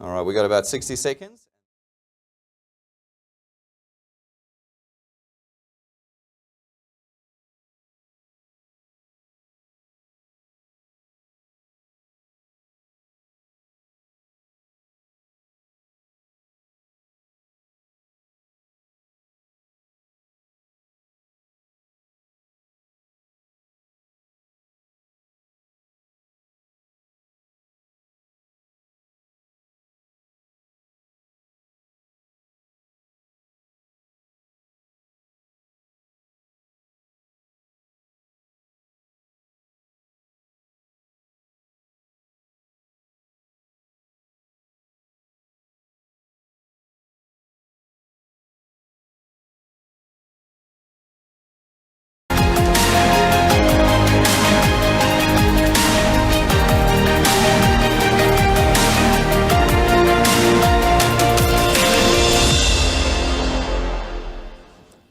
All right, we got about 60 seconds.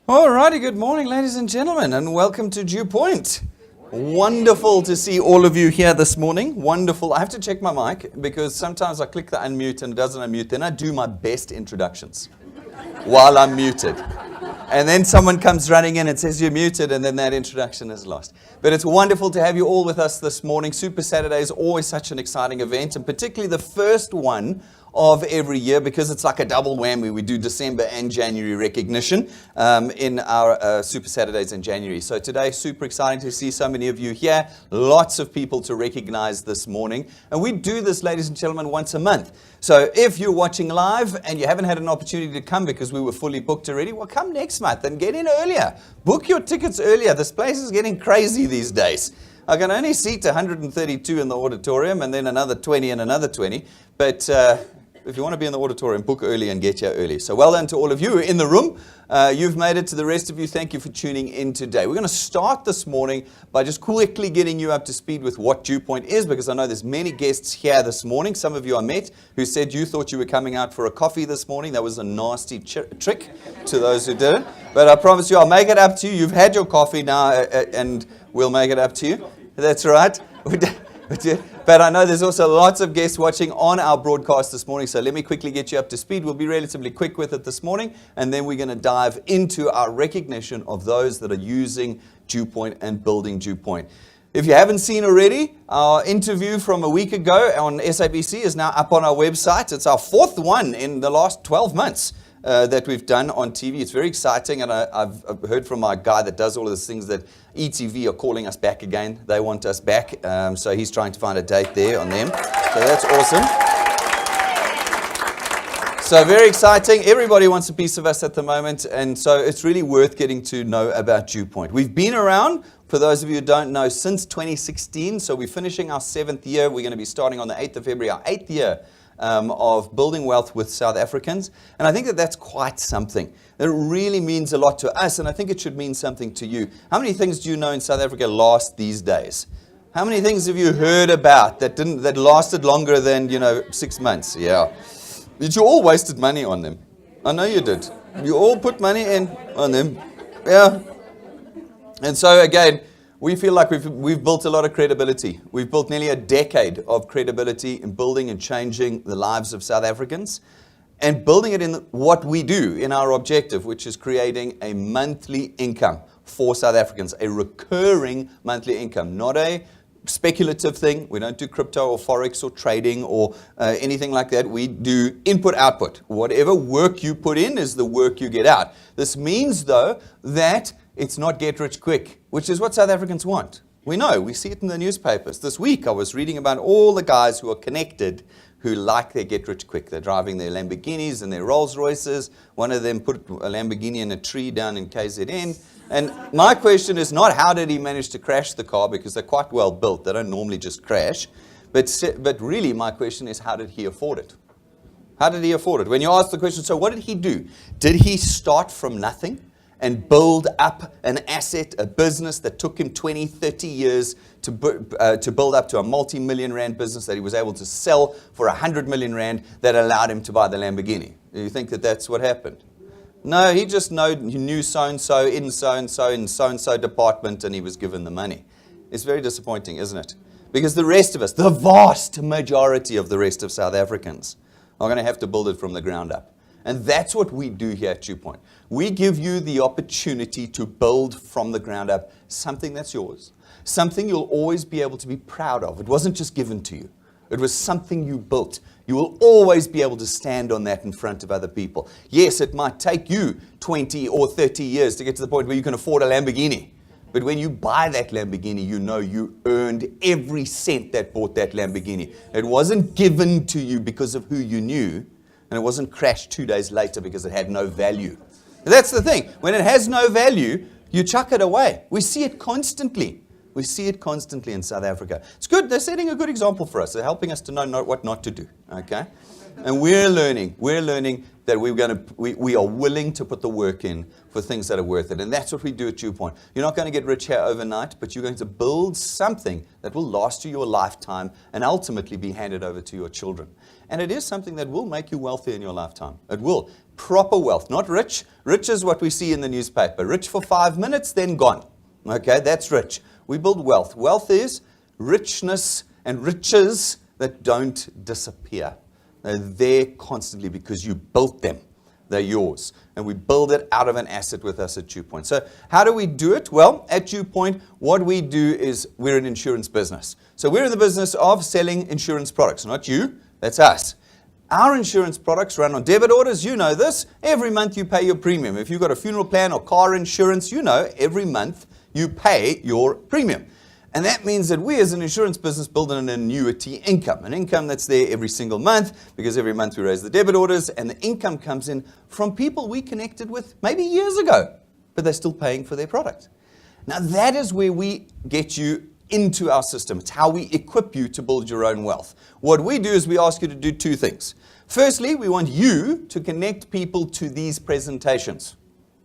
Alrighty, good morning, ladies and gentlemen, and welcome to Dew Point. Wonderful to see all of you here this morning. Wonderful. I have to check my mic because sometimes I click the unmute and it doesn't unmute. Then I do my best introductions while I'm muted. And then someone comes running in and says you're muted, and then that introduction is lost. But it's wonderful to have you all with us this morning. Super Saturday is always such an exciting event, and particularly the first one of every year, because it's like a double whammy. We do December and January recognition in our Super Saturdays in January. So today, super exciting to see so many of you here. Lots of people to recognize this morning. And we do this, ladies and gentlemen, once a month. So if you're watching live and you haven't had an opportunity to come because we were fully booked already, well, come next month and get in earlier. Book your tickets earlier. This place is getting crazy these days. I can only seat 132 in the auditorium and then another 20 and another 20. But if you want to be in the auditorium, book early and get here early. So well done to all of you in the room. You've made it. To the rest of you, thank you for tuning in today. We're going to start this morning by just quickly getting you up to speed with what Dew Point is, because I know there's many guests here this morning. Some of you I met who said you thought you were coming out for a coffee this morning. That was a nasty trick to those who didn't. But I promise you, I'll make it up to you. You've had your coffee now, and we'll make it up to you. That's right. But I know there's also lots of guests watching on our broadcast this morning, so let me quickly get you up to speed. We'll be relatively quick with it this morning, and then we're going to dive into our recognition of those that are using Dew Point and building Dew Point. If you haven't seen already, our interview from a week ago on SABC is now up on our website. It's our fourth one in the last 12 months. That we've done on TV. It's very exciting, and I've heard from my guy that does all of these things that ETV are calling us back again. They want us back, so he's trying to find a date there on them. So that's awesome. So very exciting. Everybody wants a piece of us at the moment, and so it's really worth getting to know about Dew Point. We've been around, for those of you who don't know, since 2016, so we're finishing our 7th year. We're going to be starting on the 8th of February, our 8th year of building wealth with South Africans. And I think that that's quite something. It really means a lot to us, and I think it should mean something to you. How many things do you know in South Africa last these days? How many things have you heard about that lasted longer than, 6 months? Yeah. But you all wasted money on them. I know you did. You all put money in on them. Yeah. And so again, we feel like we've built a lot of credibility. We've built nearly a decade of credibility in building and changing the lives of South Africans, and building it in what we do, in our objective, which is creating a monthly income for South Africans, a recurring monthly income, not a speculative thing. We don't do crypto or forex or trading or anything like that. We do input-output. Whatever work you put in is the work you get out. This means, though, that it's not get rich quick, which is what South Africans want. We know, we see it in the newspapers. This week I was reading about all the guys who are connected who like their get rich quick. They're driving their Lamborghinis and their Rolls Royces. One of them put a Lamborghini in a tree down in KZN. And my question is not how did he manage to crash the car, because they're quite well built. They don't normally just crash. But really my question is, how did he afford it? How did he afford it? When you ask the question, so what did he do? Did he start from nothing and build up an asset, a business that took him 20, 30 years to build up to a multi-million rand business that he was able to sell for 100 million rand that allowed him to buy the Lamborghini? Do you think that that's what happened? No, he just knew so-and-so in so-and-so in so-and-so department, and he was given the money. It's very disappointing, isn't it? Because the rest of us, the vast majority of the rest of South Africans, are going to have to build it from the ground up. And that's what we do here at Dew Point. We give you the opportunity to build from the ground up something that's yours, something you'll always be able to be proud of. It wasn't just given to you. It was something you built. You will always be able to stand on that in front of other people. Yes, it might take you 20 or 30 years to get to the point where you can afford a Lamborghini. But when you buy that Lamborghini, you know you earned every cent that bought that Lamborghini. It wasn't given to you because of who you knew. And it wasn't crashed 2 days later because it had no value. That's the thing. When it has no value, you chuck it away. We see it constantly. We see it constantly in South Africa. It's good. They're setting a good example for us. They're helping us to know what not to do. Okay? And we're learning. We're learning that we are willing to put the work in for things that are worth it. And that's what we do at Dew Point. You're not going to get rich here overnight, but you're going to build something that will last you your lifetime and ultimately be handed over to your children. And it is something that will make you wealthy in your lifetime. It will. Proper wealth, not rich. Rich is what we see in the newspaper. Rich for 5 minutes, then gone. Okay, that's rich. We build wealth. Wealth is richness and riches that don't disappear. They're there constantly because you built them. They're yours. And we build it out of an asset with us at Dew Point. So how do we do it? Well, at Dew Point, what we do is we're an insurance business. So we're in the business of selling insurance products. Not you, that's us. Our insurance products run on debit orders. You know this. Every month you pay your premium. If you've got a funeral plan or car insurance, you know every month you pay your premium. And that means that we as an insurance business build an annuity income, an income that's there every single month because every month we raise the debit orders and the income comes in from people we connected with maybe years ago, but they're still paying for their product. Now that is where we get you into our system. It's how we equip you to build your own wealth. What we do is we ask you to do two things. Firstly, we want you to connect people to these presentations.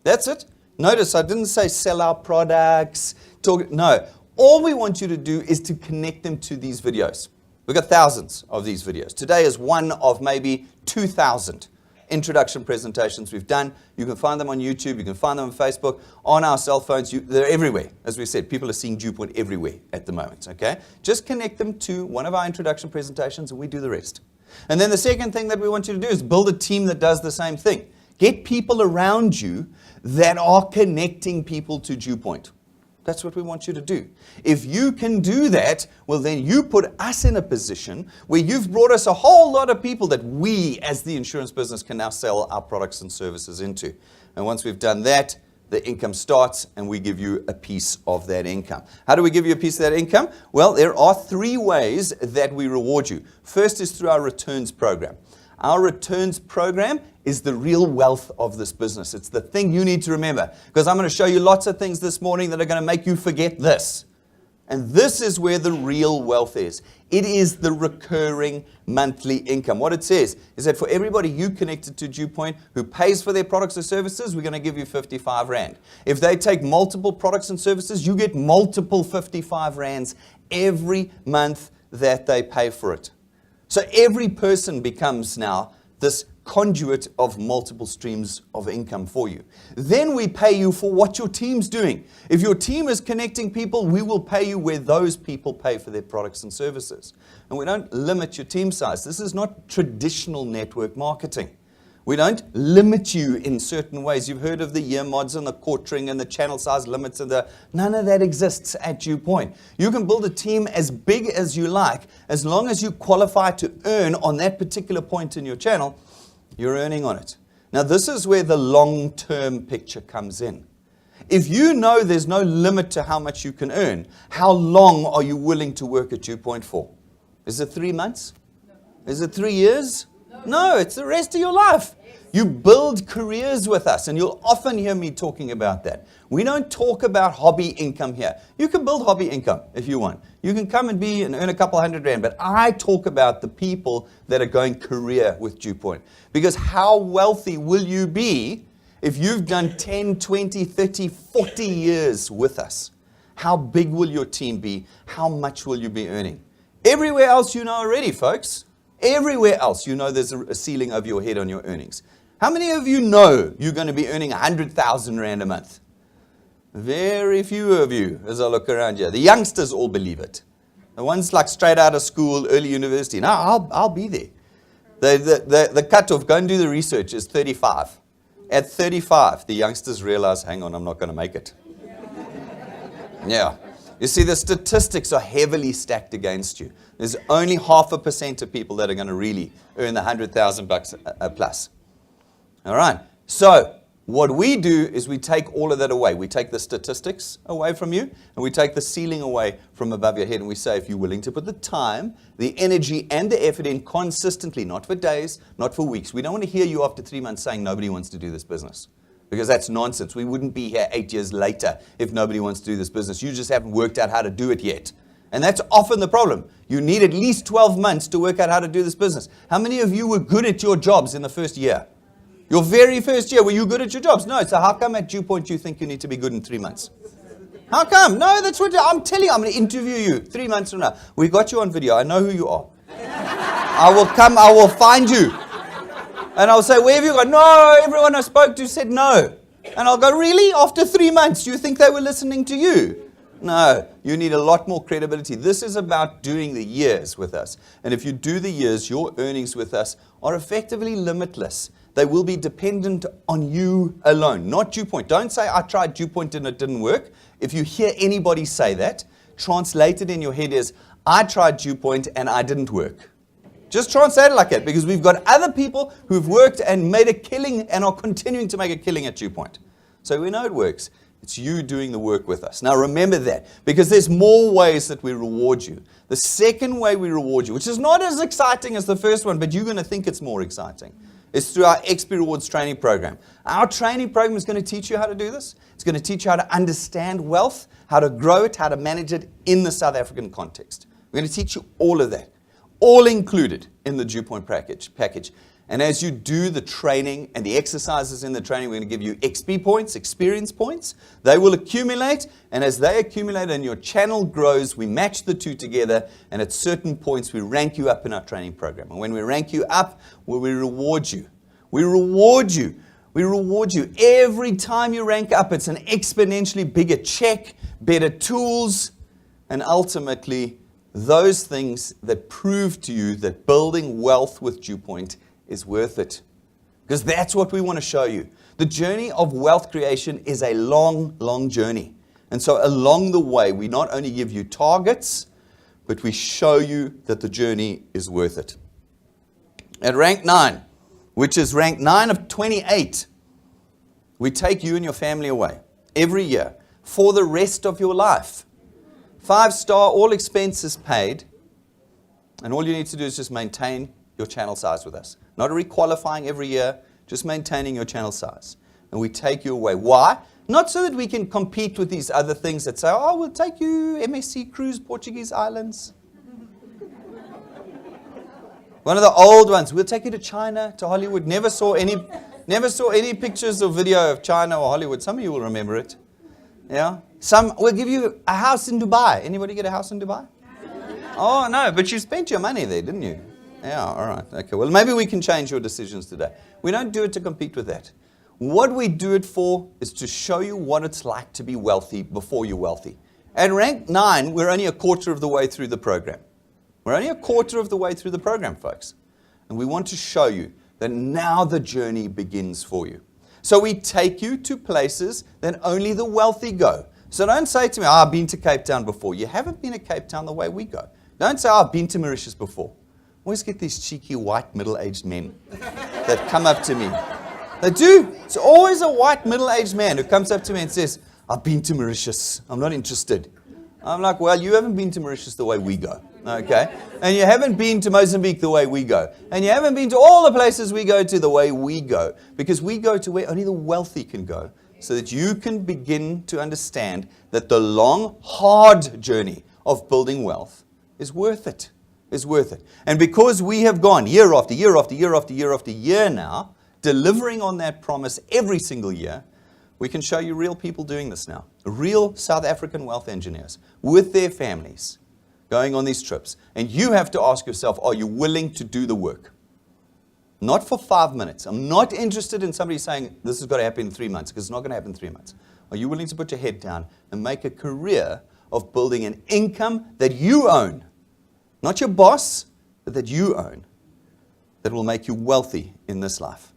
That's it. Notice I didn't say sell our products, no. All we want you to do is to connect them to these videos. We've got thousands of these videos. Today is one of maybe 2,000 introduction presentations we've done. You can find them on YouTube. You can find them on Facebook, on our cell phones. They're everywhere. As we said, people are seeing Dew Point everywhere at the moment. Okay? Just connect them to one of our introduction presentations and we do the rest. And then the second thing that we want you to do is build a team that does the same thing. Get people around you that are connecting people to Dew Point. That's what we want you to do. If you can do that, well, then you put us in a position where you've brought us a whole lot of people that we, as the insurance business, can now sell our products and services into. And once we've done that, the income starts and we give you a piece of that income. How do we give you a piece of that income? Well, there are 3 ways that we reward you. First is through our returns program. Our returns program is the real wealth of this business. It's the thing you need to remember, because I'm going to show you lots of things this morning that are going to make you forget this. And this is where the real wealth is. It is the recurring monthly income. What it says is that for everybody you connected to Dew Point who pays for their products or services, we're going to give you 55 Rand. If they take multiple products and services, you get multiple 55 Rands every month that they pay for it. So every person becomes now this conduit of multiple streams of income for you. Then we pay you for what your team's doing. If your team is connecting people, we will pay you where those people pay for their products and services. And we don't limit your team size. This is not traditional network marketing. We don't limit you in certain ways. You've heard of the year mods and the quartering and the channel size limits and none of that exists at Dew Point. You can build a team as big as you like, as long as you qualify to earn on that particular point in your channel, you're earning on it. Now this is where the long-term picture comes in. If you know there's no limit to how much you can earn, how long are you willing to work at Dew Point for? Is it 3 months? Is it 3 years? No, it's the rest of your life. You build careers with us, and you'll often hear me talking about that. We don't talk about hobby income here. You can build hobby income if you want. You can come and earn a couple $100 Rand, but I talk about the people that are going career with Dew Point. Because how wealthy will you be if you've done 10, 20, 30, 40 years with us? How big will your team be? How much will you be earning? Everywhere else you know already, folks. Everywhere else you know there's a ceiling over your head on your earnings. How many of you know you're going to be earning 100,000 Rand a month? Very few of you as I look around here. The youngsters all believe it. The ones like straight out of school, early university. No, I'll be there. The cutoff, go and do the research, is 35. At 35, the youngsters realize, hang on, I'm not going to make it. Yeah. You see, the statistics are heavily stacked against you. There's only 0.5% of people that are going to really earn the $100,000 plus. All right. So what we do is we take all of that away. We take the statistics away from you, and we take the ceiling away from above your head, and we say, if you're willing to put the time, the energy, and the effort in consistently, not for days, not for weeks. We don't want to hear you after 3 months saying nobody wants to do this business. Because that's nonsense. We wouldn't be here 8 years later if nobody wants to do this business. You just haven't worked out how to do it yet. And that's often the problem. You need at least 12 months to work out how to do this business. How many of you were good at your jobs in the first year? Your very first year, were you good at your jobs? No. So how come at Dew Point you think you need to be good in 3 months? How come? No, that's what I'm telling you. I'm going to interview you 3 months from now. We got you on video. I know who you are. I will come. I will find you. And I'll say, where have you gone? No, everyone I spoke to said no. And I'll go, really? After 3 months, do you think they were listening to you? No, you need a lot more credibility. This is about doing the years with us. And if you do the years, your earnings with us are effectively limitless. They will be dependent on you alone, not Dew Point. Don't say, I tried Dew Point and it didn't work. If you hear anybody say that, translated in your head is, I tried Dew Point and I didn't work. Just translate it like that, because we've got other people who've worked and made a killing and are continuing to make a killing at Dew Point. So we know it works. It's you doing the work with us. Now remember that, because there's more ways that we reward you. The second way we reward you, which is not as exciting as the first one, but you're going to think it's more exciting, is through our XP Rewards training program. Our training program is going to teach you how to do this. It's going to teach you how to understand wealth, how to grow it, how to manage it in the South African context. We're going to teach you all of that. All included in the Dew Point package. And as you do the training and the exercises in the training, we're going to give you XP points, experience points. They will accumulate, and as they accumulate and your channel grows, we match the two together, and at certain points we rank you up in our training program. And when we rank you up, well, we reward you. We reward you. We reward you. Every time you rank up, it's an exponentially bigger check, better tools, and ultimately those things that prove to you that building wealth with Dew Point is worth it. Because that's what we want to show you. The journey of wealth creation is a long, long journey. And so along the way, we not only give you targets, but we show you that the journey is worth it. At rank 9, which is rank 9 of 28, we take you and your family away every year for the rest of your life. 5-star, all expenses paid, and all you need to do is just maintain your channel size with us. Not a requalifying every year, just maintaining your channel size. And we take you away. Why? Not so that we can compete with these other things that say, oh, we'll take you MSC Cruise, Portuguese Islands. One of the old ones, we'll take you to China, to Hollywood. Never saw any pictures or video of China or Hollywood. Some of you will remember it. Yeah. We'll give you a house in Dubai. Anybody get a house in Dubai? Oh, no, but you spent your money there, didn't you? Yeah, all right. Okay, well, maybe we can change your decisions today. We don't do it to compete with that. What we do it for is to show you what it's like to be wealthy before you're wealthy. At rank 9, we're only a quarter of the way through the program. We're only a quarter of the way through the program, folks. And we want to show you that now the journey begins for you. So we take you to places that only the wealthy go. So don't say to me, I've been to Cape Town before. You haven't been to Cape Town the way we go. Don't say, I've been to Mauritius before. I always get these cheeky white middle-aged men that come up to me. They do. It's always a white middle-aged man who comes up to me and says, I've been to Mauritius. I'm not interested. I'm like, well, you haven't been to Mauritius the way we go. Okay? And you haven't been to Mozambique the way we go. And you haven't been to all the places we go to the way we go. Because we go to where only the wealthy can go. So that you can begin to understand that the long, hard journey of building wealth is worth it. Is worth it. And because we have gone year after year after year after year after year now, delivering on that promise every single year, we can show you real people doing this now. Real South African wealth engineers with their families going on these trips. And you have to ask yourself, are you willing to do the work? Not for 5 minutes. I'm not interested in somebody saying, this has got to happen in 3 months, because it's not going to happen in 3 months. Are you willing to put your head down and make a career of building an income that you own? Not your boss, but that you own. that will make you wealthy in this life.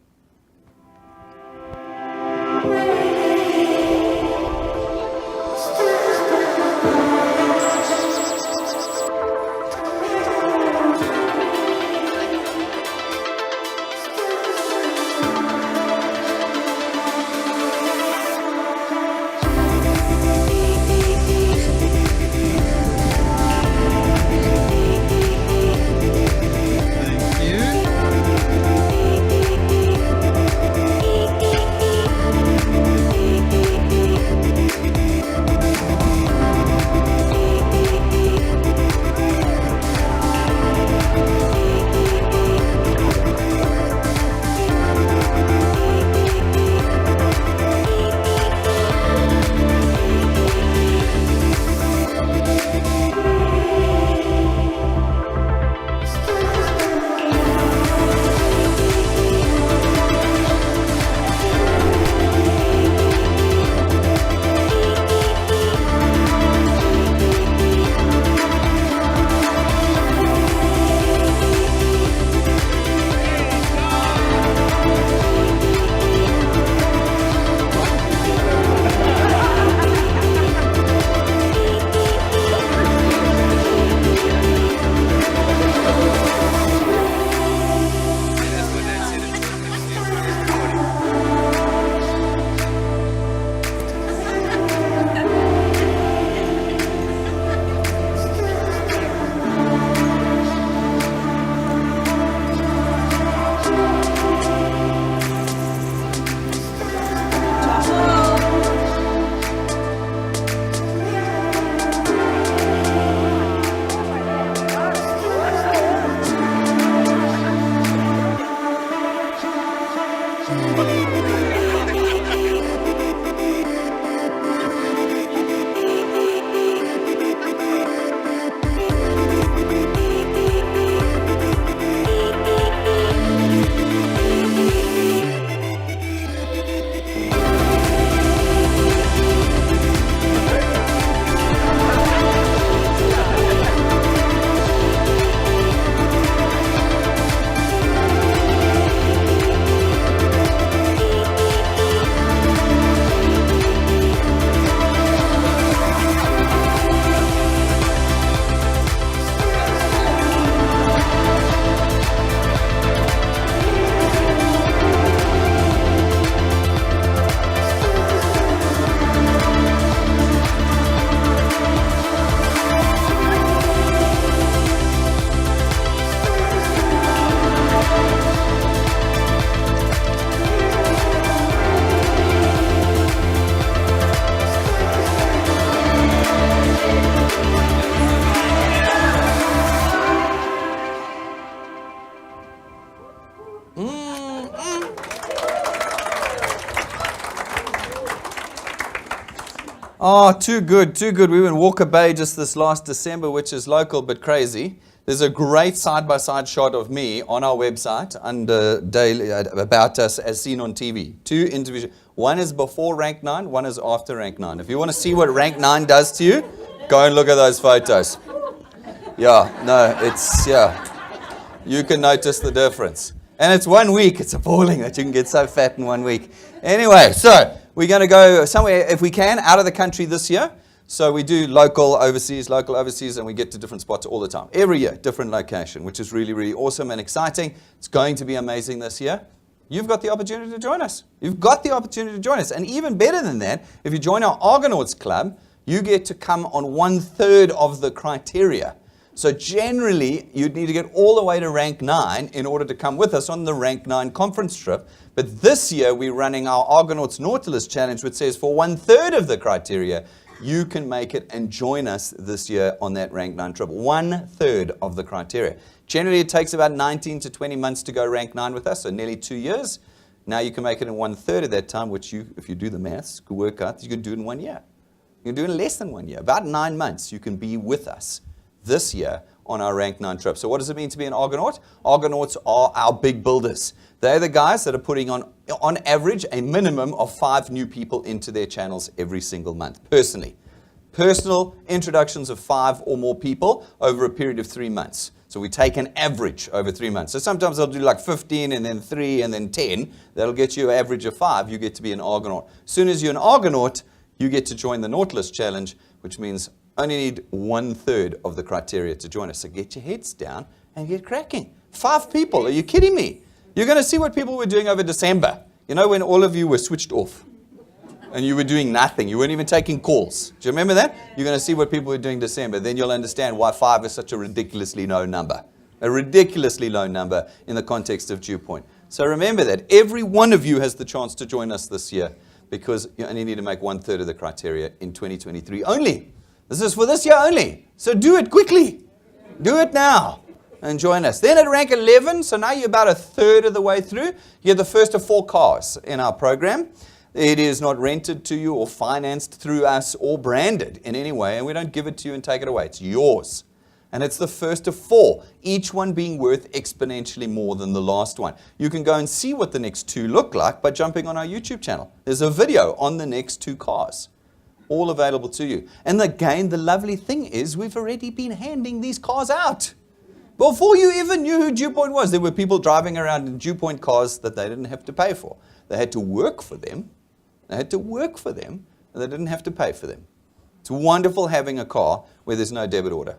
Oh, too good, too good. We were in Walker Bay just this last December, which is local but crazy. There's a great side-by-side shot of me on our website under daily about us as seen on TV. Two individual. One is before rank 9, one is after rank 9. If you want to see what rank 9 does to you, go and look at those photos. Yeah, no, it's, yeah. You can notice the difference. And it's 1 week. It's appalling that you can get so fat in 1 week. Anyway, so we're going to go somewhere, if we can, out of the country this year. So we do local, overseas, and we get to different spots all the time. Every year, different location, which is really, really awesome and exciting. It's going to be amazing this year. You've got the opportunity to join us. You've got the opportunity to join us. And even better than that, if you join our Argonauts Club, you get to come on 1/3 of the criteria. So generally, you'd need to get all the way to rank 9 in order to come with us on the rank 9 conference trip. But this year, we're running our Argonauts Nautilus Challenge, which says for 1/3 of the criteria, you can make it and join us this year on that rank 9 trip. 1/3 of the criteria. Generally, it takes about 19 to 20 months to go rank 9 with us, so nearly 2 years. Now you can make it in 1/3 of that time, which you, if you do the maths, could work out, you can do it in 1 year. You can do it in less than 1 year. About 9 months, you can be with us this year on our rank 9 trip. So what does it mean to be an Argonaut? Argonauts are our big builders. They're the guys that are putting on average, a minimum of 5 new people into their channels every single month, personally. Personal introductions of 5 or more people over a period of 3 months. So we take an average over 3 months. So sometimes I'll do like 15 and then 3 and then 10. That'll get you an average of 5. You get to be an Argonaut. As soon as you're an Argonaut, you get to join the Nautilus Challenge, which means only need 1/3 of the criteria to join us. So get your heads down and get cracking. 5 people. Are you kidding me? You're going to see what people were doing over December. You know, when all of you were switched off and you were doing nothing. You weren't even taking calls. Do you remember that? You're going to see what people were doing December. Then you'll understand why 5 is such a ridiculously low number. A ridiculously low number in the context of Dew Point. So remember that every one of you has the chance to join us this year, because you only need to make 1/3 of the criteria in 2023 only. This is for this year only. So do it quickly. Do it now and join us. Then at rank 11, so now you're about 1/3 of the way through, you're the first of 4 cars in our program. It is not rented to you or financed through us or branded in any way, and we don't give it to you and take it away. It's yours. And it's the first of 4, each one being worth exponentially more than the last one. You can go and see what the next 2 look like by jumping on our YouTube channel. There's a video on the next 2 cars, all available to you. And again, the lovely thing is we've already been handing these cars out. Before you even knew who Dew Point was, there were people driving around in Dew Point cars that they didn't have to pay for. They had to work for them. They had to work for them, and they didn't have to pay for them. It's wonderful having a car where there's no debit order.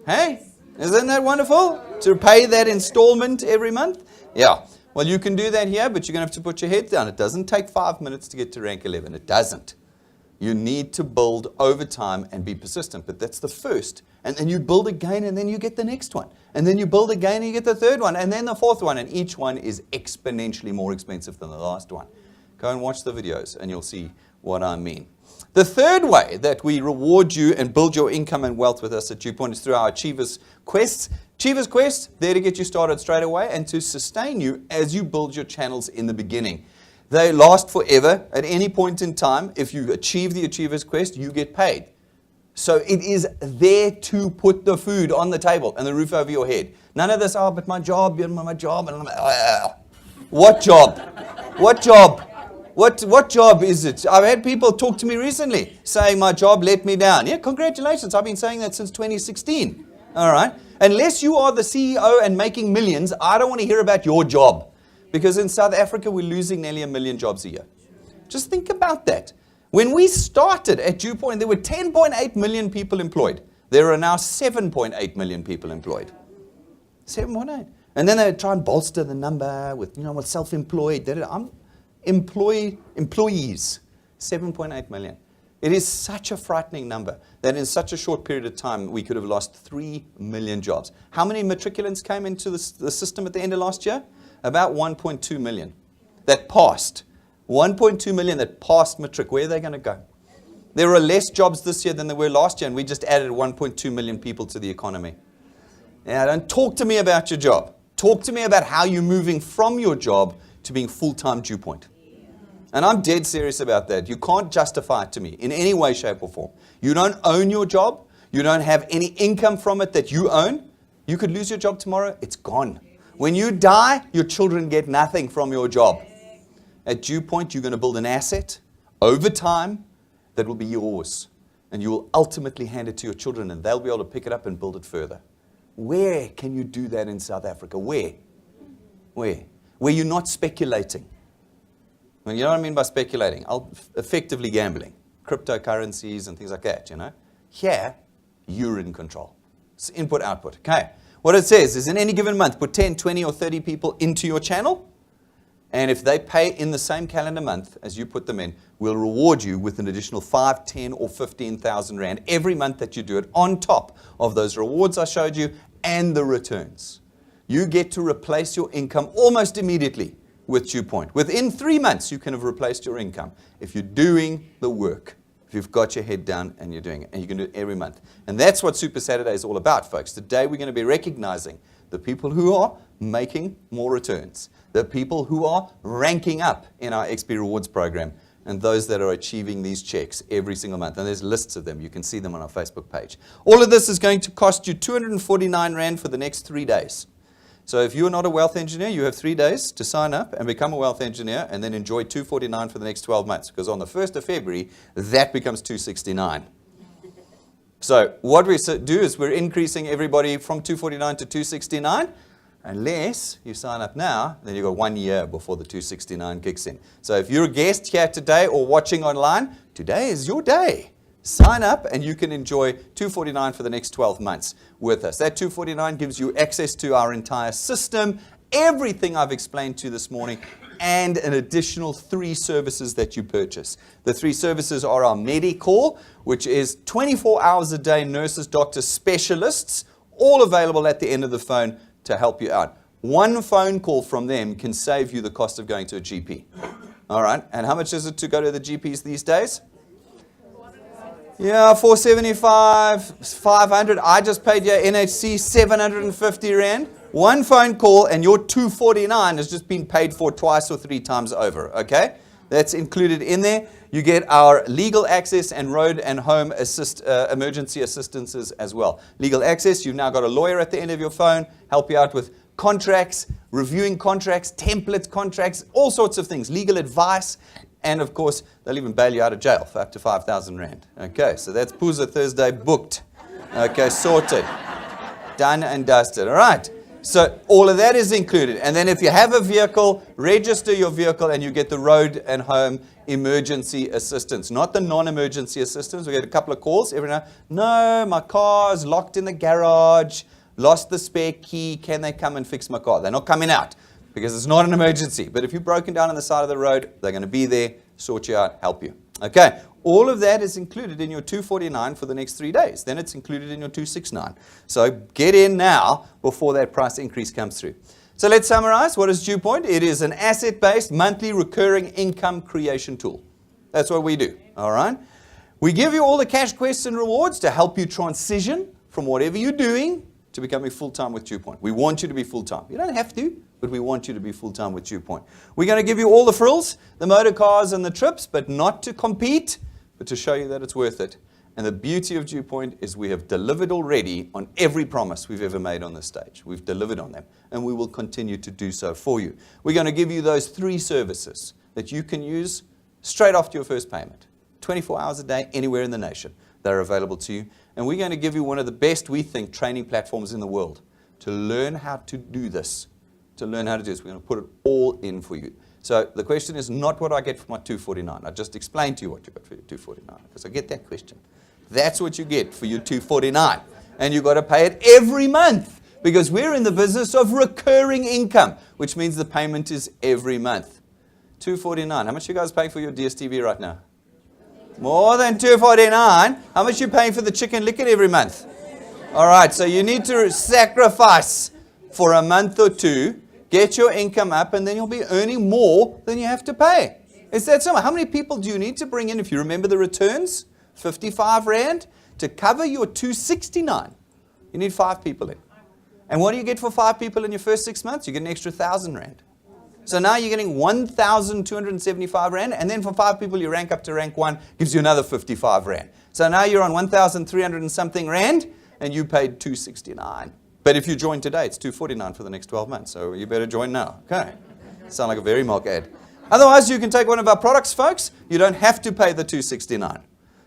Hey, isn't that wonderful? To pay that installment every month? Yeah. Well, you can do that here, but you're going to have to put your head down. It doesn't take 5 minutes to get to rank 11. It doesn't. You need to build over time and be persistent, but that's the first. And then you build again, and then you get the next one. And then you build again, and you get the 3rd one, and then the 4th one. And each one is exponentially more expensive than the last one. Go and watch the videos, and you'll see what I mean. The 3rd way that we reward you and build your income and wealth with us at Dew Point is through our Achievers Quests. Achievers Quest, there to get you started straight away and to sustain you as you build your channels in the beginning. They last forever. At any point in time, if you achieve the Achievers Quest, you get paid. So it is there to put the food on the table and the roof over your head. None of this, oh, but my job, and my job. And what job? What job? What job is it? I've had people talk to me recently saying my job let me down. Yeah, congratulations. I've been saying that since 2016. All right. Unless you are the CEO and making millions, I don't want to hear about your job. Because in South Africa, we're losing nearly 1 million jobs a year. Just think about that. When we started at Dew Point, there were 10.8 million people employed. There are now 7.8 million people employed. 7.8. And then they try and bolster the number with, with self-employed. Employees, 7.8 million. It is such a frightening number that in such a short period of time, we could have lost 3 million jobs. How many matriculants came into the system at the end of last year? About 1.2 million that passed. 1.2 million that passed matric. Where are they going to go? There are less jobs this year than there were last year, and we just added 1.2 million people to the economy. Now, don't talk to me about your job. Talk to me about how you're moving from your job to being full-time Dew Point. And I'm dead serious about that. You can't justify it to me in any way, shape, or form. You don't own your job. You don't have any income from it that you own. You could lose your job tomorrow. It's gone. When you die, your children get nothing from your job. At Dew Point, you're going to build an asset over time that will be yours. And you will ultimately hand it to your children, and they'll be able to pick it up and build it further. Where can you do that in South Africa? Where? Where you're not speculating. Well, you know what I mean by speculating? Effectively gambling. Cryptocurrencies and things like that, Here, you're in control. It's input, output. Okay. What it says is in any given month, put 10, 20, or 30 people into your channel. And if they pay in the same calendar month as you put them in, we'll reward you with an additional 5, 10, or 15,000 Rand every month that you do it on top of those rewards I showed you and the returns. You get to replace your income almost immediately with Dew Point. Within 3 months, you can have replaced your income if you're doing the work. If you've got your head down and you're doing it, and you can do it every month. And that's what Super Saturday is all about, folks. Today we're going to be recognizing the people who are making more returns, the people who are ranking up in our XP Rewards program, and those that are achieving these checks every single month. And there's lists of them. You can see them on our Facebook page. All of this is going to cost you 249 Rand for the next 3 days. So if you're not a wealth engineer, you have 3 days to sign up and become a wealth engineer and then enjoy 249 for the next 12 months. Because on the 1st of February, that becomes 269. So what we do is we're increasing everybody from 249 to 269. Unless you sign up now, then you've got 1 year before the 269 kicks in. So if you're a guest here today or watching online, today is your day. Sign up and you can enjoy 249 for the next 12 months with us. That 249 gives you access to our entire system, everything I've explained to you this morning, and an additional 3 services that you purchase. The 3 services are our Medicall, which is 24 hours a day, nurses, doctors, specialists, all available at the end of the phone to help you out. 1 phone call from them can save you the cost of going to a GP. All right, and how much is it to go to the GPs these days? Yeah, 475, 500. I just paid your NHC 750 Rand. 1 phone call and your 249 has just been paid for twice or 3 times over, okay? That's included in there. You get our legal access and road and home emergency assistances as well. Legal access, you've now got a lawyer at the end of your phone, help you out with contracts, reviewing contracts, template contracts, all sorts of things, legal advice, and of course, they'll even bail you out of jail for up to 5,000 Rand. Okay, so that's Pooza Thursday booked. Okay, sorted. Done and dusted. All right. So all of that is included. And then if you have a vehicle, register your vehicle and you get the road and home emergency assistance. Not the non-emergency assistance. We get a couple of calls every now. No, my car's locked in the garage. Lost the spare key. Can they come and fix my car? They're not coming out because it's not an emergency. But if you're broken down on the side of the road, they're going to be there, sort you out, help you. Okay, all of that is included in your 249 for the next 3 days. Then it's included in your 269. So get in now before that price increase comes through. So let's summarize. What is DewPoint? It is an asset-based monthly recurring income creation tool. That's what we do, all right? We give you all the cash quests and rewards to help you transition from whatever you're doing to becoming full-time with DewPoint. We want you to be full-time. You don't have to, but we want you to be full-time with DewPoint. We're going to give you all the frills, the motor cars and the trips, but not to compete, but to show you that it's worth it. And the beauty of DewPoint is we have delivered already on every promise we've ever made on this stage. We've delivered on them, and we will continue to do so for you. We're going to give you those 3 services that you can use straight after your first payment. 24 hours a day, anywhere in the nation. They're available to you. And we're going to give you one of the best, we think, training platforms in the world to learn how to do this. To learn how to do this. We're going to put it all in for you. So the question is not what I get for my 249. I just explained to you what you got for your 249 because I get that question. That's what you get for your 249. And you've got to pay it every month because we're in the business of recurring income, which means the payment is every month. 249. How much are you guys paying for your DSTV right now? More than 249. How much are you paying for the chicken licken every month? All right, so you need to sacrifice for a month or 2, get your income up, and then you'll be earning more than you have to pay. It's that simple. How many people do you need to bring in, if you remember the returns? 55 Rand. To cover your 269, you need 5 people in. And what do you get for 5 people in your first 6 months? You get an extra 1,000 Rand. So now you're getting 1,275 Rand, and then for 5 people you rank up to rank 1, gives you another 55 Rand. So now you're on 1,300 and something Rand, and you paid 269. But if you join today, it's 249 for the next 12 months. So you better join now. Okay. Sound like a very mock ad. Otherwise, you can take one of our products, folks. You don't have to pay the 269.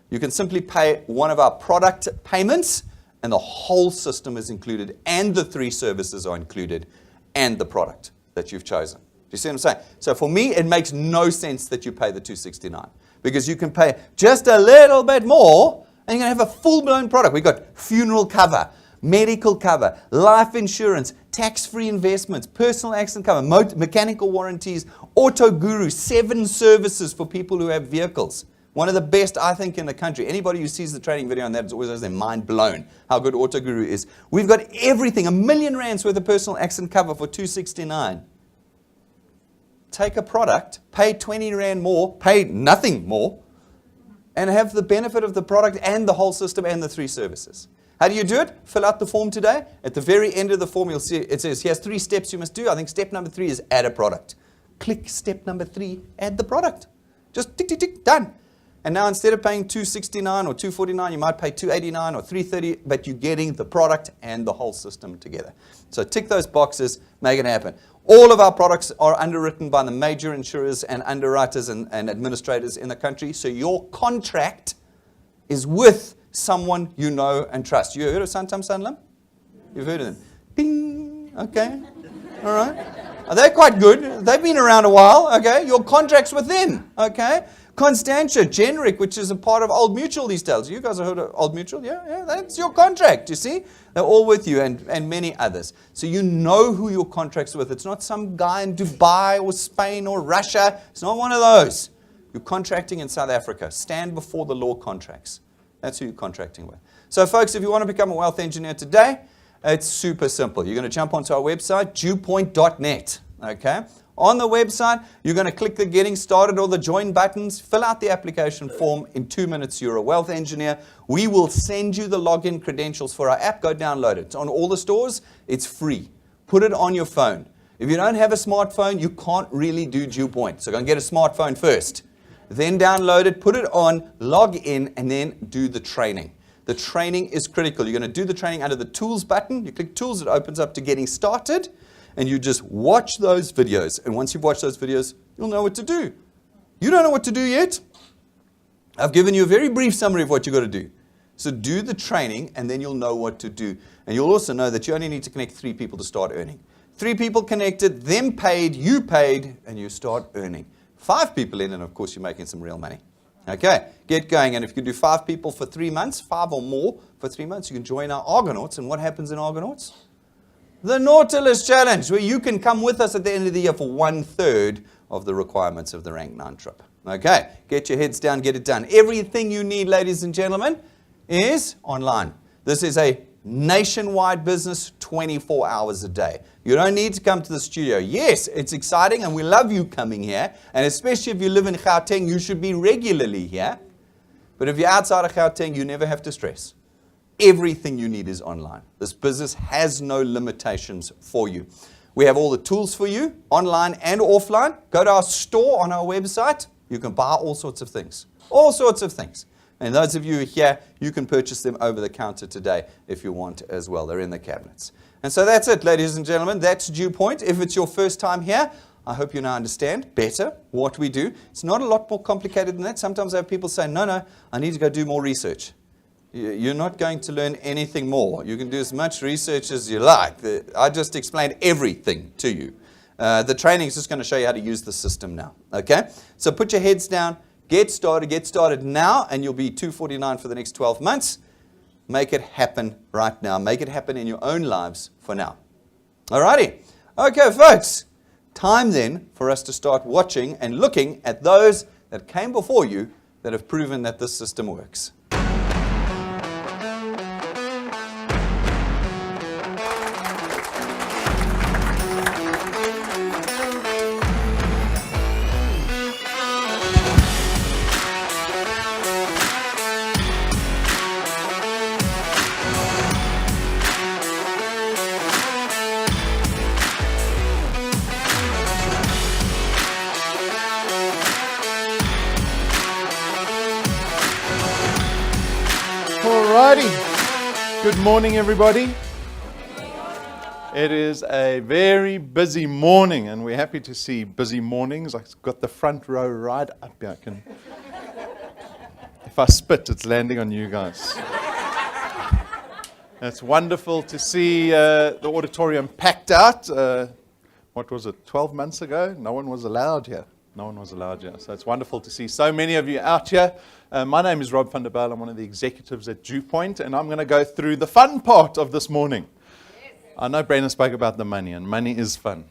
You can simply pay one of our product payments, and the whole system is included, and the 3 services are included, and the product that you've chosen. Do you see what I'm saying? So for me, it makes no sense that you pay the 269 because you can pay just a little bit more, and you're going to have a full-blown product. We've got funeral cover, medical cover, life insurance, tax-free investments, personal accident cover, mechanical warranties, Auto Guru, 7 services for people who have vehicles. One of the best, I think, in the country. Anybody who sees the training video on that is always has their mind blown how good Auto Guru is. We've got everything, R1 million worth of personal accident cover for 269. Take a product, pay 20 Rand more, pay nothing more, and have the benefit of the product and the whole system and the 3 services. How do you do it? Fill out the form today. At the very end of the form, you'll see it says, here's 3 steps you must do. I think step number 3 is add a product. Click step number 3, add the product. Just tick, tick, tick, done. And now instead of paying 269 or 249, you might pay 289 or 330, but you're getting the product and the whole system together. So tick those boxes, make it happen. All of our products are underwritten by the major insurers and underwriters and administrators in the country. So your contract is with someone you know and trust. You heard of Santam Sanlam? You've heard of them? Ding. Okay. All right. They're quite good. They've been around a while. Okay. Your contract's with them. Okay. Constantia, Generic, which is a part of Old Mutual these days. You guys have heard of Old Mutual? Yeah, that's your contract, you see? They're all with you and many others. So you know who your contract's with. It's not some guy in Dubai or Spain or Russia. It's not one of those. You're contracting in South Africa. Stand before the law contracts. That's who you're contracting with. So folks, if you want to become a wealth engineer today, it's super simple. You're going to jump onto our website, dewpoint.net. Okay? On the website, you're going to click the Getting Started or the Join buttons, fill out the application form. In 2 minutes, you're a wealth engineer. We will send you the login credentials for our app. Go download it. It's on all the stores. It's free. Put it on your phone. If you don't have a smartphone, you can't really do DewPoint. So go and get a smartphone first. Then download it, put it on, log in, and then do the training. The training is critical. You're going to do the training under the Tools button. You click Tools, it opens up to Getting Started. And you just watch those videos. And once you've watched those videos, you'll know what to do. You don't know what to do yet? I've given you a very brief summary of what you've got to do. So do the training, and then you'll know what to do. And you'll also know that you only need to connect 3 people to start earning. 3 people connected, them paid, and you start earning. 5 people in, and of course, you're making some real money. Okay, get going. And if you do 5 people for 3 months, 5 or more for 3 months, you can join our Argonauts. And what happens in Argonauts? The Nautilus Challenge, where you can come with us at the end of the year for 1/3 of the requirements of the Rank 9 trip. Okay, get your heads down, get it done. Everything you need, ladies and gentlemen, is online. This is a nationwide business, 24 hours a day. You don't need to come to the studio. Yes, it's exciting, and we love you coming here. And especially if you live in Gauteng, you should be regularly here. But if you're outside of Gauteng, you never have to stress. Everything you need is online. This business has no limitations for you. We have all the tools for you, online and offline. Go to our store on our website. You can buy all sorts of things. All sorts of things. And those of you here, you can purchase them over the counter today if you want as well. They're in the cabinets. And so that's it, ladies and gentlemen. That's DewPoint. If it's your first time here, I hope you now understand better what we do. It's not a lot more complicated than that. Sometimes I have people say, no, I need to go do more research. You're not going to learn anything more. You can do as much research as you like. I just explained everything to you. The training is just going to show you how to use the system now. Okay? So put your heads down. Get started now, and you'll be $249 for the next 12 months. Make it happen right now. Make it happen in your own lives for now. Alrighty. Okay, folks. Time then for us to start watching and looking at those that came before you that have proven that this system works. Good morning, everybody. It is a very busy morning, and we're happy to see busy mornings. I've got the front row right up here. If I spit, it's landing on you guys. It's wonderful to see the auditorium packed out. What was it, 12 months ago? No one was allowed here. So it's wonderful to see so many of you out here. My name is Rob van der Bijl. I'm one of the executives at DewPoint, and I'm going to go through the fun part of this morning. Yes. I know Brandon spoke about the money, and money is fun.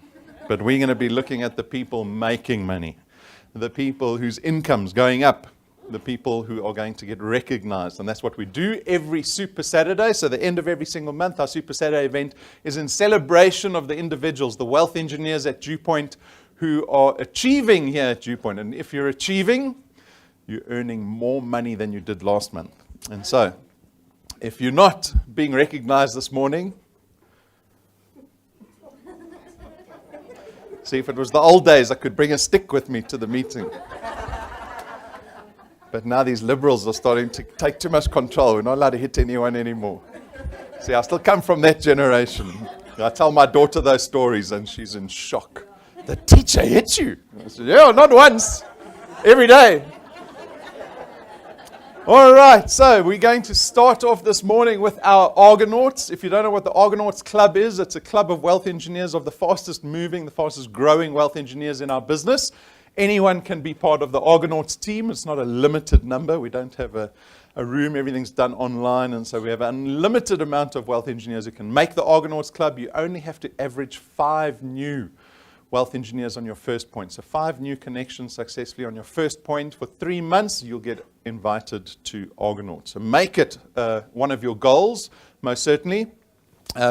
But we're going to be looking at the people making money, the people whose income's going up, the people who are going to get recognized. And that's what we do every Super Saturday. So the end of every single month, our Super Saturday event is in celebration of the individuals, the wealth engineers at DewPoint, who are achieving here at DewPoint. And if you're achieving, you're earning more money than you did last month. And so, if you're not being recognized this morning, see, if it was the old days, I could bring a stick with me to the meeting. But now these liberals are starting to take too much control. We're not allowed to hit anyone anymore. See, I still come from that generation. I tell my daughter those stories, and she's in shock. The teacher hit you? I said, yeah, not once. Every day. All right, so we're going to start off this morning with our Argonauts. If you don't know what the Argonauts Club is, it's a club of wealth engineers, of the fastest moving, the fastest growing wealth engineers in our business. Anyone can be part of the Argonauts team. It's not a limited number. We don't have a room. Everything's done online, and so we have an unlimited amount of wealth engineers who can make the Argonauts Club. You only have to average 5 new wealth engineers on your first point. So 5 new connections successfully on your first point. For 3 months, you'll get invited to Argonauts. So make it one of your goals, most certainly.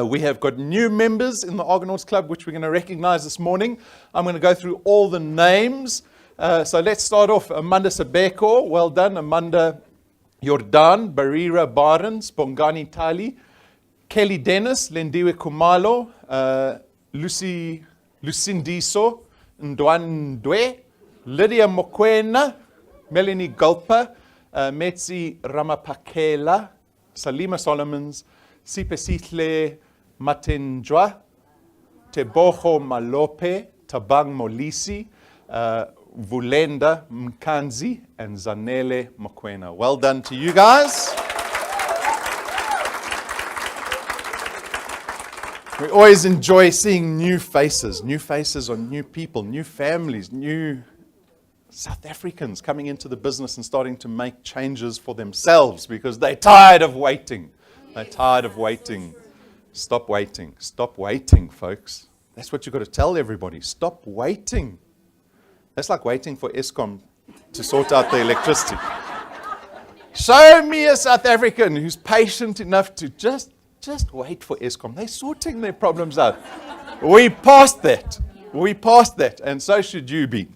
We have got new members in the Argonauts Club, which we're going to recognize this morning. I'm going to go through all the names. So let's start off. Amanda Sabeko, well done. Amanda Jordan, Barira Barnes, Bongani Tali, Kelly Dennis, Lendiwe Kumalo, Lucindiso Ndwandwe, Lydia Mokwena, Melanie Gulpa, Metsi Ramapakela, Salima Solomons, Sipesitle Matenjwa, Teboho Malope, Tabang Molisi, Vulenda Mkanzi, and Zanele Mokwena. Well done to you guys. We always enjoy seeing new faces on new people, new families, new South Africans coming into the business and starting to make changes for themselves because they're tired of waiting. They're tired of waiting. Stop waiting. Stop waiting, folks. That's what you've got to tell everybody. Stop waiting. That's like waiting for Eskom to sort out the electricity. Show me a South African who's patient enough to just wait for Eskom. They're sorting their problems out. We passed that. We passed that. And so should you be.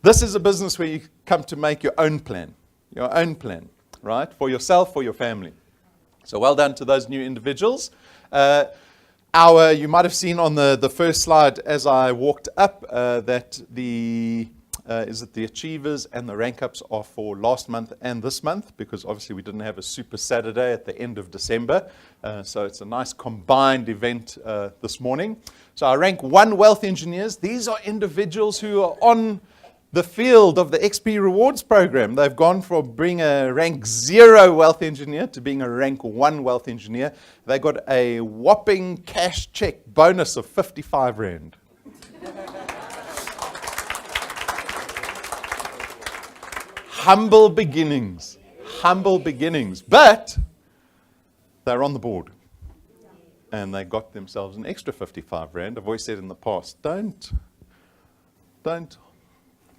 This is a business where you come to make your own plan, right? For yourself, for your family. So well done to those new individuals. You might have seen on the first slide as I walked up that the Achievers and the Rank Ups are for last month and this month, because obviously we didn't have a Super Saturday at the end of December. So it's a nice combined event this morning. So our Rank 1 Wealth Engineers, these are individuals who are on the field of the XP Rewards program. They've gone from being a Rank 0 Wealth Engineer to being a Rank 1 Wealth Engineer. They got a whopping cash check bonus of 55 Rand. Humble beginnings, but they're on the board and they got themselves an extra 55 Rand. I've always said in the past, don't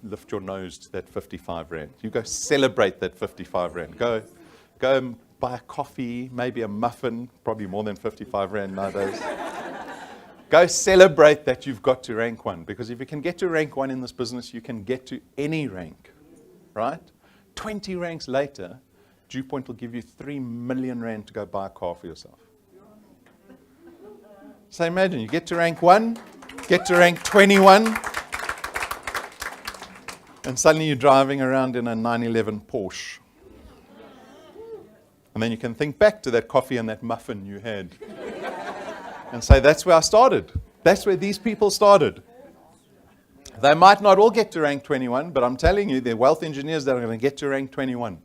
lift your nose to that 55 Rand. You go celebrate that 55 Rand. Go and buy a coffee, maybe a muffin, probably more than 55 Rand nowadays. Go celebrate that you've got to rank 1, because if you can get to rank 1 in this business, you can get to any rank. Right? 20 ranks later, DewPoint will give you 3 million Rand to go buy a car for yourself. So imagine, you get to rank 1, get to rank 21, and suddenly you're driving around in a 911 Porsche. And then you can think back to that coffee and that muffin you had and say, that's where I started. That's where these people started. They might not all get to rank 21, but I'm telling you, they're wealth engineers that are going to get to rank 21.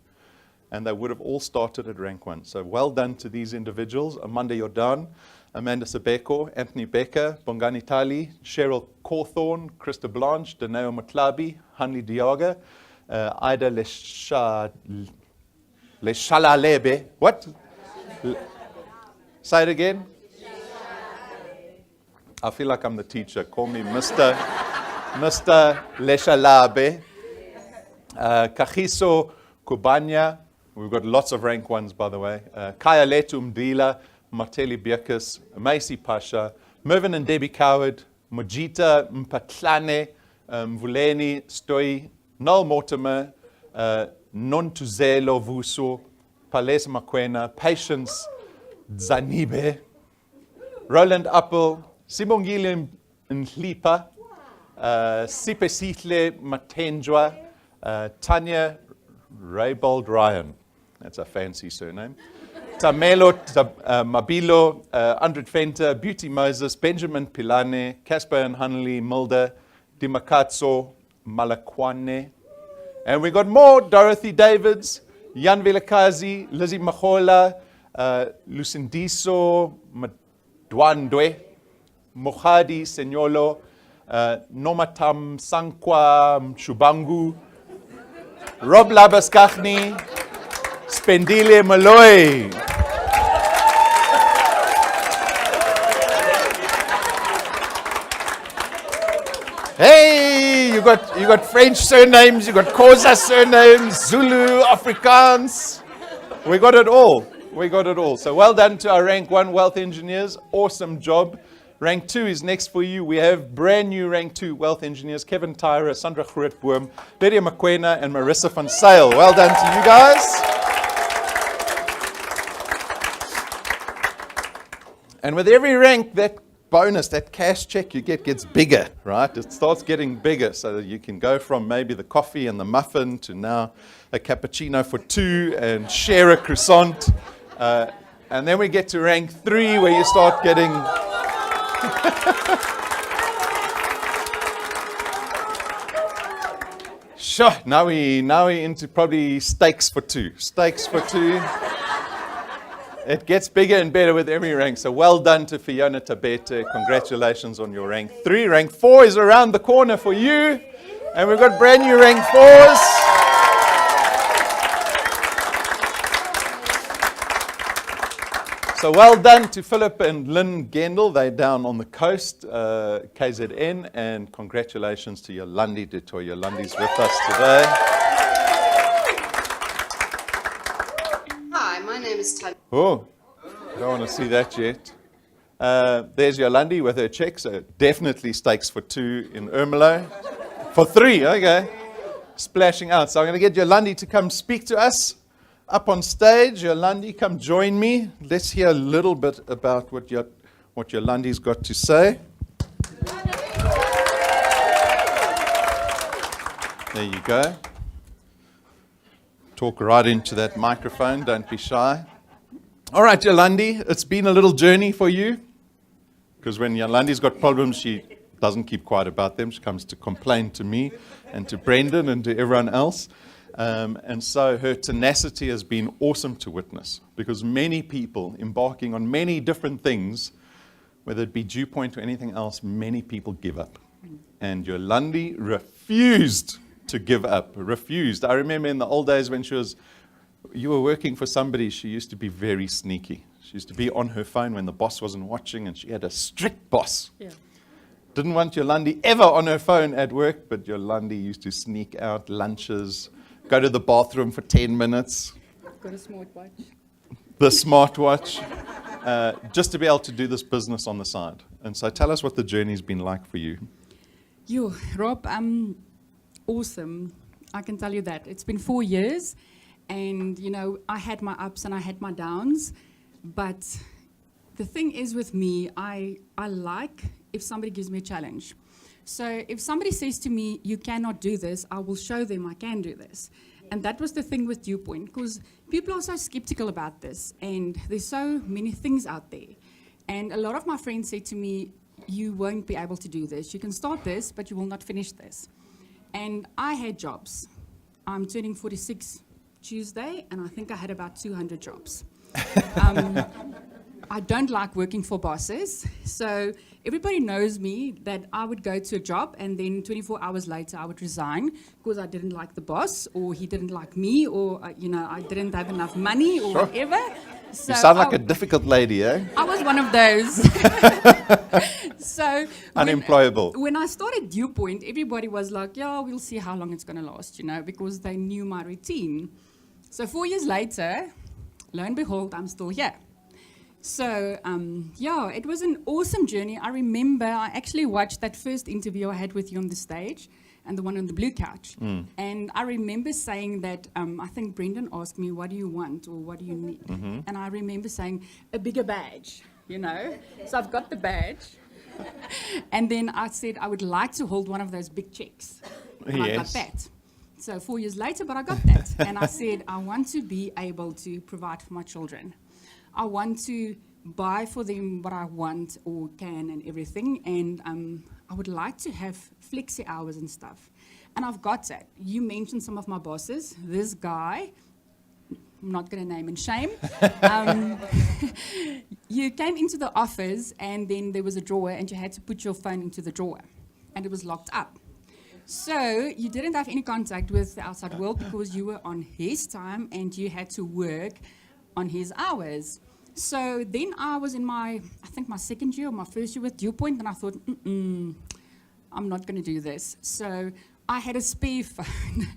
And they would have all started at rank 1. So well done to these individuals. Amanda Jordan, Amanda Sabeko, Anthony Becker, Bongani Tali, Cheryl Cawthorne, Krista Blanche, Daneo Matlabi, Hanli Diaga, Ida Leshalalebe. What? Say it again. I feel like I'm the teacher. Call me Mr. Leshalabe, Kagiso Kubanya. We've got lots of rank 1s, by the way. Kaya Letu Mdila, Marteli Birkus, Macy Pasha, Mervyn and Debbie Coward, Mojita Mpatlane, Vuleni Stoi, Noel Mortimer, Nontuzelo Vuso, Pales Makwena, Patience Zanibe, Roland Appel, Sibongile Nhlipa, Sipesitle Matenjwa, Tanya Raybold Ryan. That's a fancy surname. Tamelo Mabilo, Andred Fenter, Beauty Moses, Benjamin Pilane, Casper and Hanley Mulder, Dimakatso Malakwane. And we got more: Dorothy Davids, Jan Velakazi, Lizzie Mahola, Lucindiso Madwandwe, Mohadi Senyolo, Nomatam Sankwa Mshubangu, Rob Labaskachni, Spendile Malloy. Hey, you got French surnames, you got Xhosa surnames, Zulu, Afrikaans. We got it all. We got it all. So well done to our Rank 1 Wealth Engineers. Awesome job. Rank 2 is next for you. We have brand new Rank 2 Wealth Engineers, Kevin Tyra, Sandra Grootboom, Lydia McQuena, and Marissa van Sale. Well done to you guys. And with every rank, that bonus, that cash check you get gets bigger, right? It starts getting bigger, so that you can go from maybe the coffee and the muffin to now a cappuccino for 2 and share a croissant. And then we get to rank 3 where you start getting... Sure, now we into probably steaks for 2. Steaks for 2. It gets bigger and better with every rank. So well done to Fiona Tabete. Congratulations on your rank 3. Rank 4 is around the corner for you. And we've got brand new rank 4s. So well done to Philip and Lynn Gendel. They're down on the coast, KZN. And congratulations to Yolandi du Toit. Yolandi's with us today. Hi, my name is Tanya. Oh, don't want to see that yet. There's Yolandi with her check, so definitely steaks for 2 in Ermelo. For 3, okay. Splashing out. So I'm going to get Yolandi to come speak to us up on stage. Yolandi, come join me. Let's hear a little bit about what Yolandi's got to say. There you go. Talk right into that microphone. Don't be shy. All right, Yolandi, it's been a little journey for you. Because when Yolandi's got problems, she doesn't keep quiet about them. She comes to complain to me and to Brendan and to everyone else. And so her tenacity has been awesome to witness. Because many people embarking on many different things, whether it be Dew Point or anything else, many people give up. And Yolandi refused to give up. Refused. I remember in the old days when you were working for somebody, she used to be very sneaky. She used to be on her phone when the boss wasn't watching, and she had a strict boss. Yeah. Didn't want Yolandi ever on her phone at work, but Yolandi used to sneak out lunches, go to the bathroom for 10 minutes. Got a smartwatch. The smartwatch, just to be able to do this business on the side. And so tell us what the journey's been like for you. Rob, awesome. I can tell you that. It's been 4 years, and, I had my ups and I had my downs, but the thing is with me, I like if somebody gives me a challenge. So if somebody says to me, you cannot do this, I will show them I can do this. And that was the thing with Dew Point, because people are so skeptical about this, and there's so many things out there. And a lot of my friends say to me, you won't be able to do this. You can start this, but you will not finish this. And I had jobs. I'm turning 46 Tuesday, and I think I had about 200 jobs. I don't like working for bosses, so everybody knows me that I would go to a job and then 24 hours later I would resign because I didn't like the boss, or he didn't like me, or I didn't have enough money, or whatever. So you sound like a difficult lady, eh? I was one of those. So unemployable. When I started Dew Point, everybody was like, yeah, we'll see how long it's going to last, because they knew my routine. So 4 years later, lo and behold, I'm still here. So, it was an awesome journey. I remember I actually watched that first interview I had with you on the stage and the one on the blue couch. And I remember saying that, I think Brendan asked me, what do you want or what do you need? Mm-hmm. And I remember saying, a bigger badge, So I've got the badge. And then I said, I would like to hold one of those big checks. And I got that. So 4 years later, but I got that. And I said, I want to be able to provide for my children. I want to buy for them what I want or can and everything. And I would like to have flexi hours and stuff. And I've got that. You mentioned some of my bosses. This guy I'm not going to name and shame. You came into the office and then there was a drawer and you had to put your phone into the drawer and it was locked up. So you didn't have any contact with the outside world because you were on his time and you had to work on his hours. So then I was in I think my second year or my first year with Dewpoint, and I thought, I'm not going to do this. So I had a spare phone.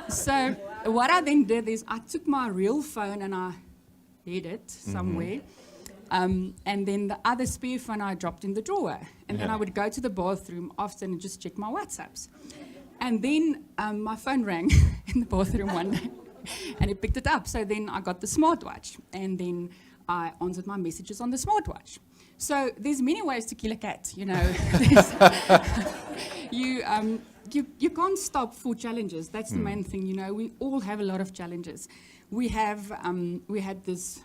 So what I then did is I took my real phone and I hid it somewhere. And then the other spare phone I dropped in the drawer. And then I would go to the bathroom often and just check my WhatsApps. And then my phone rang in the bathroom one day. And it picked it up. So then I got the smartwatch. And then I answered my messages on the smartwatch. So there's many ways to kill a cat, you know. You can't stop for challenges. That's the main thing, you know. We all have a lot of challenges. We had this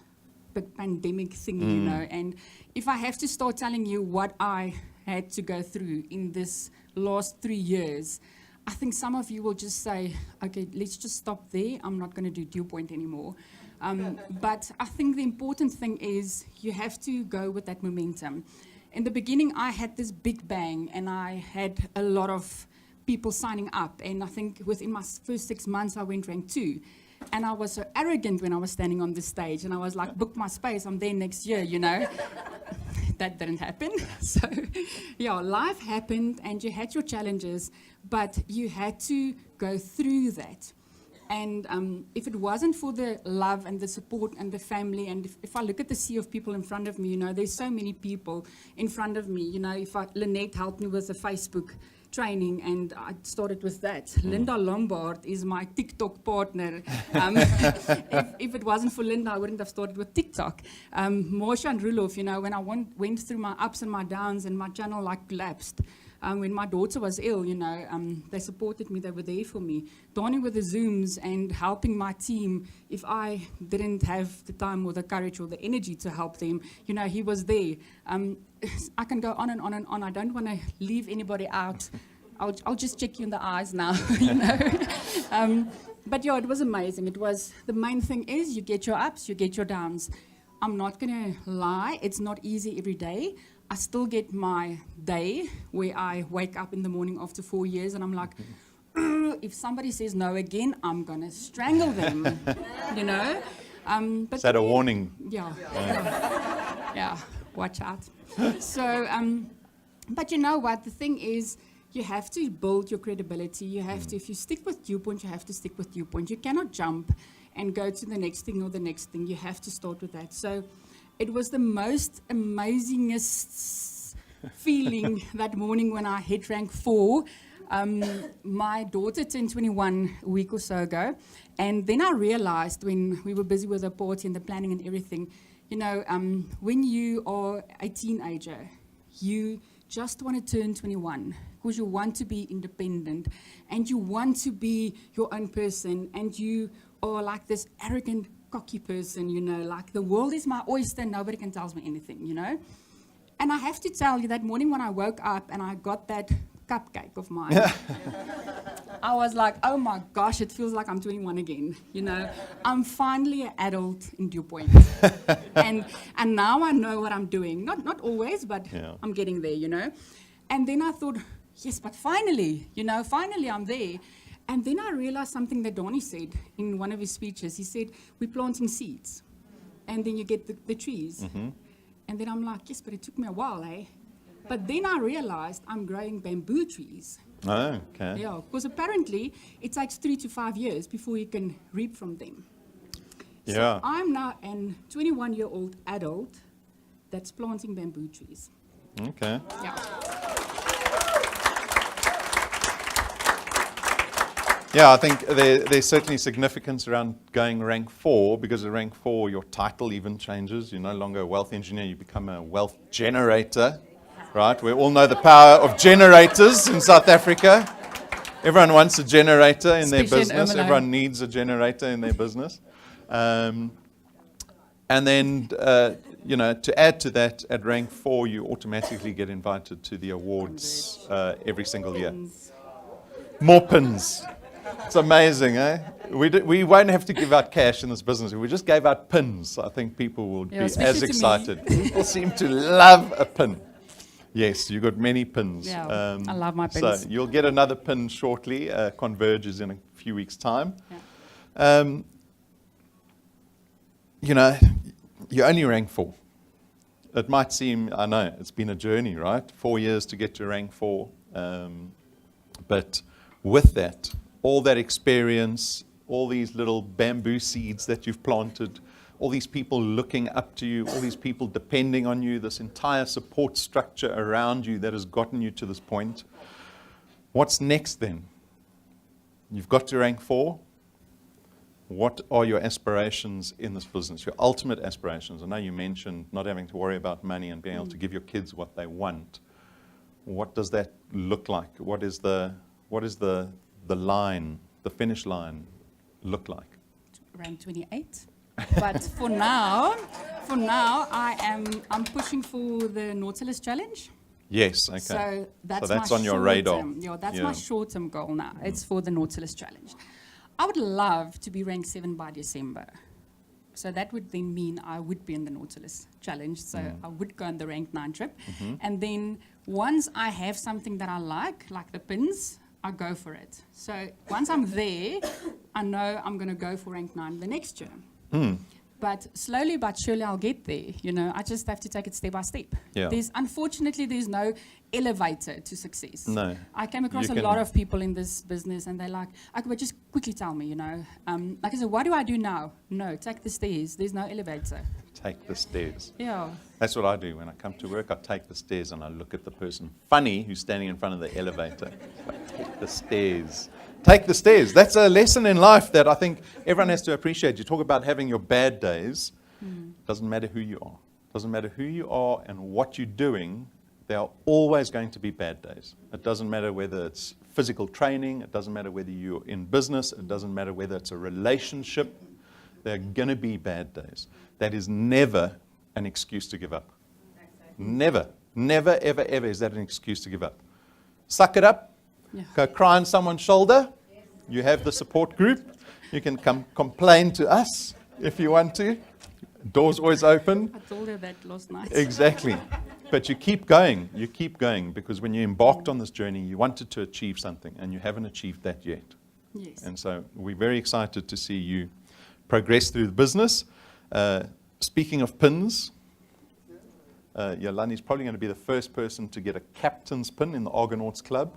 big pandemic thing, you know. And if I have to start telling you what I had to go through in this last 3 years, I think some of you will just say, okay, let's just stop there. I'm not going to do Dewpoint anymore. But I think the important thing is you have to go with that momentum. In the beginning, I had this big bang, and I had a lot of people signing up. And I think within my first 6 months, I went rank 2. And I was so arrogant when I was standing on this stage. And I was like, book my space, I'm there next year, you know. That didn't happen. So, yeah, life happened, and you had your challenges, but you had to go through that. And if it wasn't for the love and the support and the family, and if I look at the sea of people in front of me, you know, there's so many people in front of me. You know, Lynette helped me with the Facebook training, and I started with that. Linda Lombard is my TikTok partner. If it wasn't for Linda, I wouldn't have started with TikTok. Marsha and Rulof, you know, when I went through my ups and my downs and my channel like collapsed, when my daughter was ill, you know, they supported me, they were there for me. Donnie with the Zooms and helping my team, if I didn't have the time or the courage or the energy to help them, you know, he was there. I can go on and on and on. I don't want to leave anybody out. I'll just check you in the eyes now, you know. But yeah, it was amazing. The main thing is you get your ups, you get your downs. I'm not going to lie, it's not easy every day. I still get my day where I wake up in the morning after 4 years and I'm like, if somebody says no again, I'm going to strangle them, you know. But Is that a warning? Yeah. Yeah, watch out. So, but you know what? The thing is, you have to build your credibility. You have to, if you stick with Dewpoint, you have to stick with Dewpoint. You cannot jump and go to the next thing or the next thing. You have to start with that. So it was the most amazingest feeling that morning when I hit rank 4. My daughter turned 21 a week or so ago. And then I realized when we were busy with the party and the planning and everything, you know, when you are a teenager, you just want to turn 21 because you want to be independent and you want to be your own person, and you are like this arrogant, cocky person, you know, like the world is my oyster, nobody can tell me anything, you know. And I have to tell you that morning when I woke up and I got that cupcake of mine, I was like, oh my gosh, it feels like I'm 21 again, you know. I'm finally an adult in Dewpoint. and now I know what I'm doing. Not always, but I'm getting there, you know. And then I thought, yes, but finally, you know, finally I'm there. And then I realized something that Donnie said in one of his speeches. He said, we're planting seeds, and then you get the trees. Mm-hmm. And then I'm like, yes, but it took me a while, eh? But then I realized I'm growing bamboo trees. Oh, okay. Yeah, because apparently it takes 3 to 5 years before you can reap from them. Yeah. So I'm now a 21-year-old adult that's planting bamboo trees. Okay. Yeah. Yeah, I think there's certainly significance around going rank 4, because at rank 4 your title even changes. You're no longer a wealth engineer, you become a wealth generator, right? We all know the power of generators in South Africa. Everyone wants a generator in their Especially in business. Ermelo. Everyone needs a generator in their business. And then, you know, to add to that, at rank 4 you automatically get invited to the awards every single year. More pins. It's amazing, eh? We won't have to give out cash in this business. If we just gave out pins, I think people would be especially as to me. excited. People seem to love a pin. Yes, you got many pins. Yeah, I love my So pins. you'll get another pin shortly. Converge is in a few weeks' time. Yeah. You know, you only rank 4. It might seem, I know, it's been a journey, right? 4 years to get to rank 4. But with that, all that experience, all these little bamboo seeds that you've planted, all these people looking up to you, all these people depending on you, this entire support structure around you that has gotten you to this point. What's next then? You've got to rank 4. What are your aspirations in this business, your ultimate aspirations? I know you mentioned not having to worry about money and being able to give your kids what they want. What does that look like? What is the line, the finish line look like? Rank 28. But for now, I'm pushing for the Nautilus Challenge. Yes, okay. So that's my on your radar. That's my short-term goal now. It's for the Nautilus Challenge. I would love to be ranked 7 by December. So that would then mean I would be in the Nautilus Challenge. So I would go on the rank 9 trip. And then once I have something that I like the pins, I go for it. So once I'm there, I know I'm going to go for rank 9 the next year. But slowly but surely I'll get there. I just have to take it step by step. Yeah. Unfortunately, there's no elevator to success. No. I came across a lot of people in this business and they're like, okay, but just quickly tell me, Like I said, what do I do now? No, take the stairs. There's no elevator. Take the stairs. Yeah. That's what I do. When I come to work, I take the stairs and I look at the person funny who's standing in front of the elevator. Take the stairs. Take the stairs. That's a lesson in life that I think everyone has to appreciate. You talk about having your bad days. Doesn't matter who you are. Doesn't matter who you are and what you're doing. There are always going to be bad days. It doesn't matter whether it's physical training. It doesn't matter whether you're in business. It doesn't matter whether it's a relationship. There are going to be bad days. That is never an excuse to give up. Never. Never, ever, ever is that an excuse to give up. Suck it up. Yeah. Go cry on someone's shoulder. You have the support group. You can come complain to us if you want to. Door's always open. I told her that last night. Exactly. But you keep going. You keep going because when you embarked on this journey, you wanted to achieve something and you haven't achieved that yet. Yes. And so we're very excited to see you progress through the business. Speaking of pins, Yolani's probably going to be the first person to get a captain's pin in the Argonauts Club.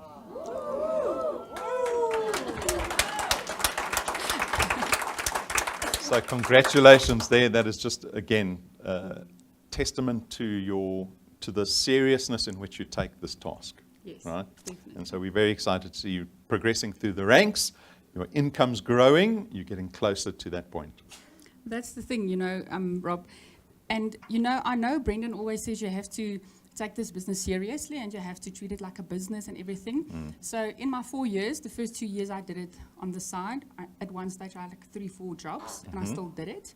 So congratulations there. That is just, again, testament to the seriousness in which you take this task. Yes, right? definitely. And so we're very excited to see you progressing through the ranks. Your income's growing. You're getting closer to that point. That's the thing, Rob. And, I know Brendan always says you have to take this business seriously and you have to treat it like a business and everything. So in my 4 years, the first 2 years I did it on the side. At one stage I had like 3-4 jobs and I still did it.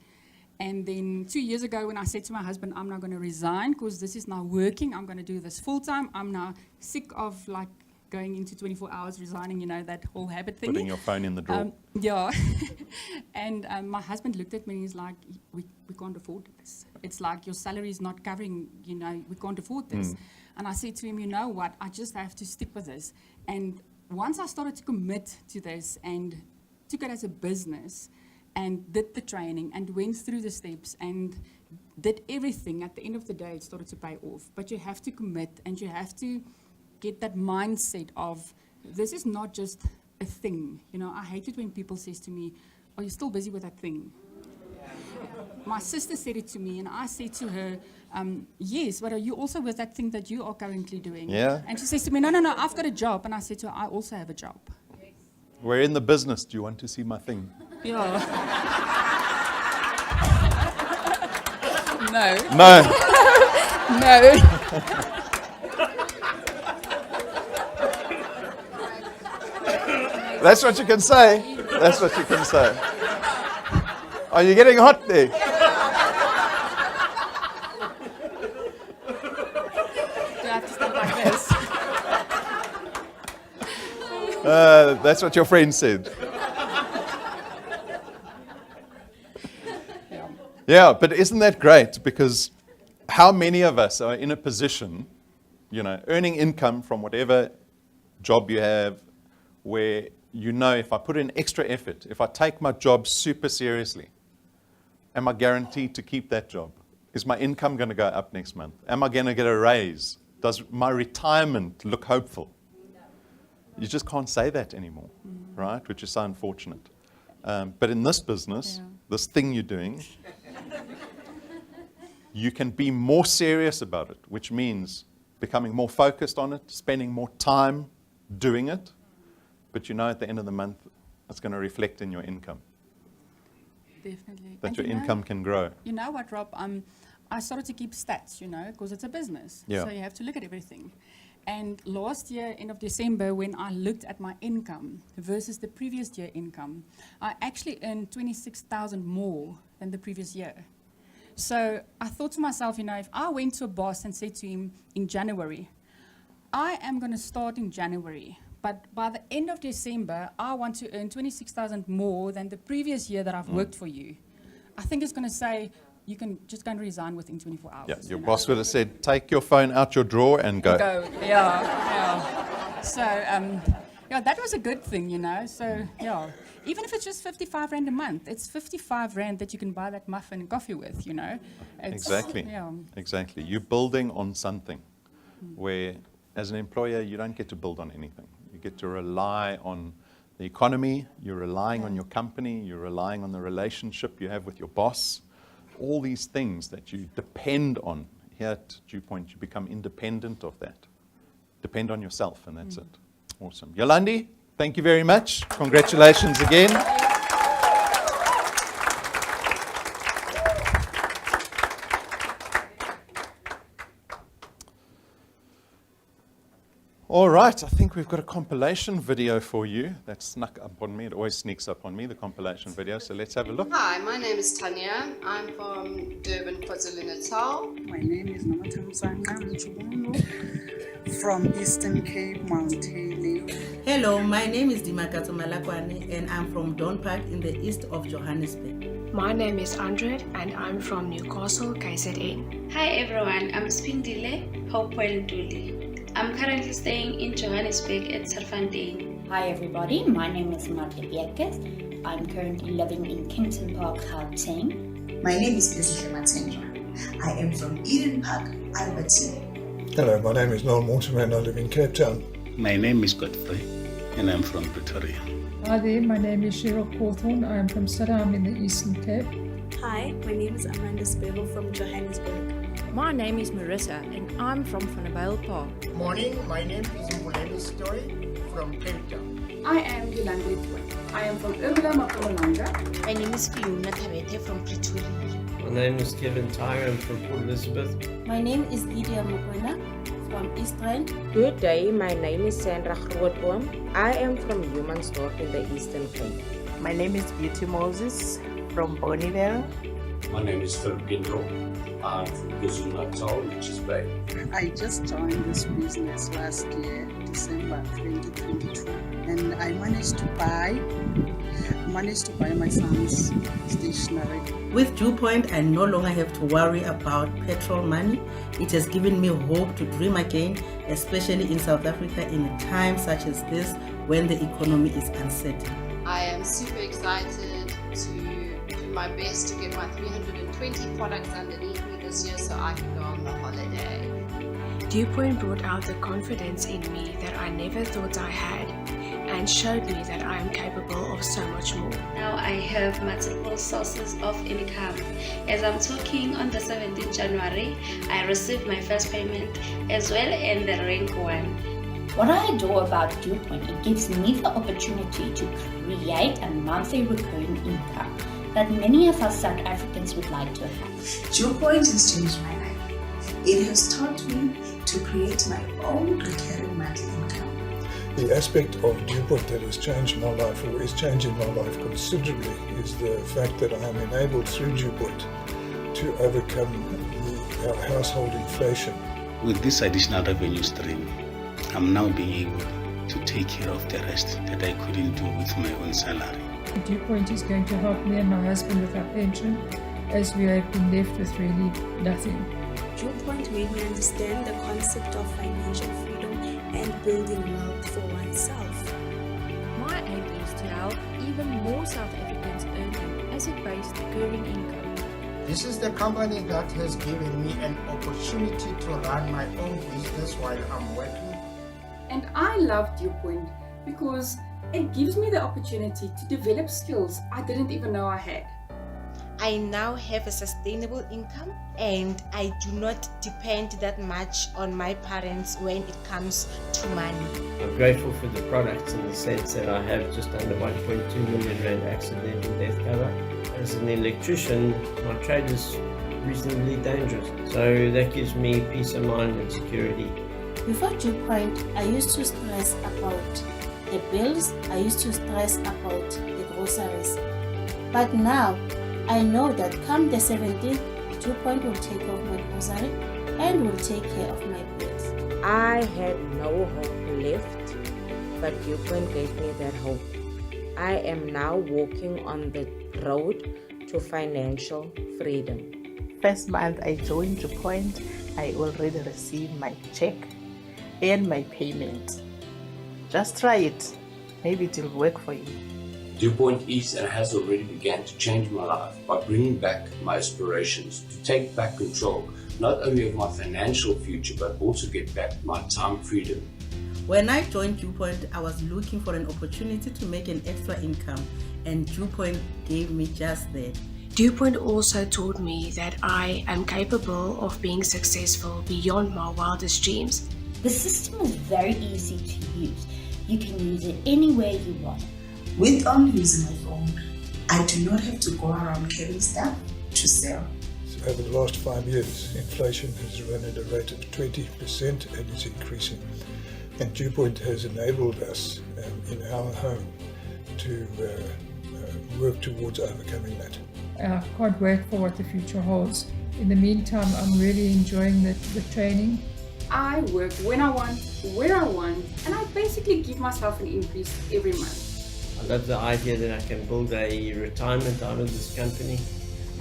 And then 2 years ago when I said to my husband, I'm not going to resign because this is now working. I'm going to do this full time. I'm now sick of going into 24 hours, resigning, that whole habit thing. Putting your phone in the drawer. Yeah. And my husband looked at me and he's like, we can't afford this. It's like your salary is not covering, we can't afford this. And I said to him, you know what, I just have to stick with this. And once I started to commit to this and took it as a business and did the training and went through the steps and did everything, at the end of the day, it started to pay off. But you have to commit and you have to get that mindset of this is not just a thing. I hate it when people says to me, are you still busy with that thing? My sister said it to me and I said to her, yes, but are you also with that thing that you are currently doing? Yeah. And she says to me, no, I've got a job. And I said to her, I also have a job. We're in the business. Do you want to see my thing? Yeah. No. No. No. That's what you can say. That's what you can say. Are you getting hot there? Do I have to stand like this? That's what your friend said. Yeah, but isn't that great? Because how many of us are in a position, earning income from whatever job you have, where if I put in extra effort, if I take my job super seriously, am I guaranteed to keep that job? Is my income going to go up next month? Am I going to get a raise? Does my retirement look hopeful? You just can't say that anymore, right? Which is so unfortunate. But in this business, this thing you're doing, you can be more serious about it, which means becoming more focused on it, spending more time doing it. But at the end of the month, it's going to reflect in your income. Definitely. That your income can grow. You know what, Rob? I started to keep stats, because it's a business. Yeah. So you have to look at everything. And last year, end of December, when I looked at my income versus the previous year income, I actually earned 26,000 more than the previous year. So I thought to myself, if I went to a boss and said to him in January, I am going to start in January, but by the end of December, I want to earn 26,000 more than the previous year that I've worked for you. I think it's going to say, you can just go and resign within 24 hours. Yeah, your boss would have said, take your phone out your drawer and go. Yeah. So, that was a good thing, So, yeah. Even if it's just 55 Rand a month, it's 55 Rand that you can buy that muffin and coffee with, It's, Exactly. Yeah. Exactly. You're building on something where, as an employer, you don't get to build on anything. You get to rely on the economy, you're relying on your company, you're relying on the relationship you have with your boss. All these things that you depend on. Here at Dew Point, you become independent of that. Depend on yourself, and that's it. Awesome. Yolandi, thank you very much. Congratulations again. All right, I think we've got a compilation video for you that snuck up on me. It always sneaks up on me, the compilation video. So let's have a look. Hi, my name is Tanya. I'm from Durban, KwaZulu-Natal. My name is Namatamsanga Mchubono from Eastern Cape Mountain. Hello, my name is Dimakato Malakwani and I'm from Don Park in the east of Johannesburg. My name is Andred and I'm from Newcastle, KZN. Hi everyone, I'm Spindile Hopewell Duli. I'm currently staying in Johannesburg at Serfontein. Hi everybody, my name is Martha Bierkes. I'm currently living in Kempton Park, Gauteng. My name is Lesihle Matendra. I am from Eden Park, Albertine. Hello, my name is Noel Mortimer and I live in Cape Town. My name is Godfrey and I'm from Pretoria. Hi there, my name is Cheryl Cawthorne. I am from Saddam in the Eastern Cape. Hi, my name is Amanda Spebel from Johannesburg. My name is Marissa and I'm from Vanderbijl Park. Morning, my name is Mbuleni Story from Cape Town. I am Yolanda Twa. I am from Urula Mpumalanga. My name is Fiona Tabete from Pretoria. My name is Kevin Tyre, I'm from Port Elizabeth. My name is Lydia Mokwena from East Rand. Good day, my name is Sandra Grootboom. I am from Humansdorp in the Eastern Cape. My name is Beauty Moses from Bonneville. My name is Philip Gendro. I'm from KwaZulu-Natal, which is Bay. I just joined this business last year, December 2022, and I managed to buy my son's stationery. With Dew Point, I no longer have to worry about petrol money. It has given me hope to dream again, especially in South Africa in a time such as this when the economy is uncertain. I am super excited to do my best to get my 320 products underneath me this year so I can go on the holiday. Dew Point brought out the confidence in me that I never thought I had and showed me that I am capable of so much more. Now I have multiple sources of income. As I'm talking on the 17th January, I received my first payment as well and the rank 1. What I adore about Dew Point, it gives me the opportunity to create a monthly recurring income that many of us South Africans would like to have. Dew Point has changed my life. It has taught me to create my own recurring monthly income. The aspect of Dew Point that has changed my life, or is changing my life considerably, is the fact that I am enabled through Dew Point to overcome the household inflation. With this additional revenue stream, I'm now being able to take care of the rest that I couldn't do with my own salary. Dew Point is going to help me and my husband with our pension. as we have been left with really nothing. Viewpoint made me understand the concept of financial freedom and building wealth for oneself. My aim is to help even more South Africans earn an asset-based recurring income. This is the company that has given me an opportunity to run my own business while I'm working. And I love Viewpoint because it gives me the opportunity to develop skills I didn't even know I had. I now have a sustainable income and I do not depend that much on my parents when it comes to money. I'm grateful for the products in the sense that I have just under 1.2 million rand accidental death cover. As an electrician, my trade is reasonably dangerous, so that gives me peace of mind and security. Before Viewpoint, I used to stress about the bills, I used to stress about the groceries. But now, I know that come the 17th, Viewpoint will take off my grocery and will take care of my bills. I had no hope left, but Viewpoint gave me that hope. I am now walking on the road to financial freedom. First month I joined Viewpoint, I already received my check and my payment. Just try it. Maybe it will work for you. Viewpoint is and has already begun to change my life by bringing back my aspirations, to take back control, not only of my financial future, but also get back my time freedom. When I joined Viewpoint, I was looking for an opportunity to make an extra income, and Viewpoint gave me just that. Viewpoint also taught me that I am capable of being successful beyond my wildest dreams. The system is very easy to use. You can use it anywhere you want. With only using my phone, I do not have to go around carrying stuff to sell. So over the last 5 years, inflation has run at a rate of 20% and it's increasing. And Viewpoint has enabled us in our home to work towards overcoming that. I can't wait for what the future holds. In the meantime, I'm really enjoying the training. I work when I want, where I want, and I basically give myself an increase every month. I love the idea that I can build a retirement out of this company.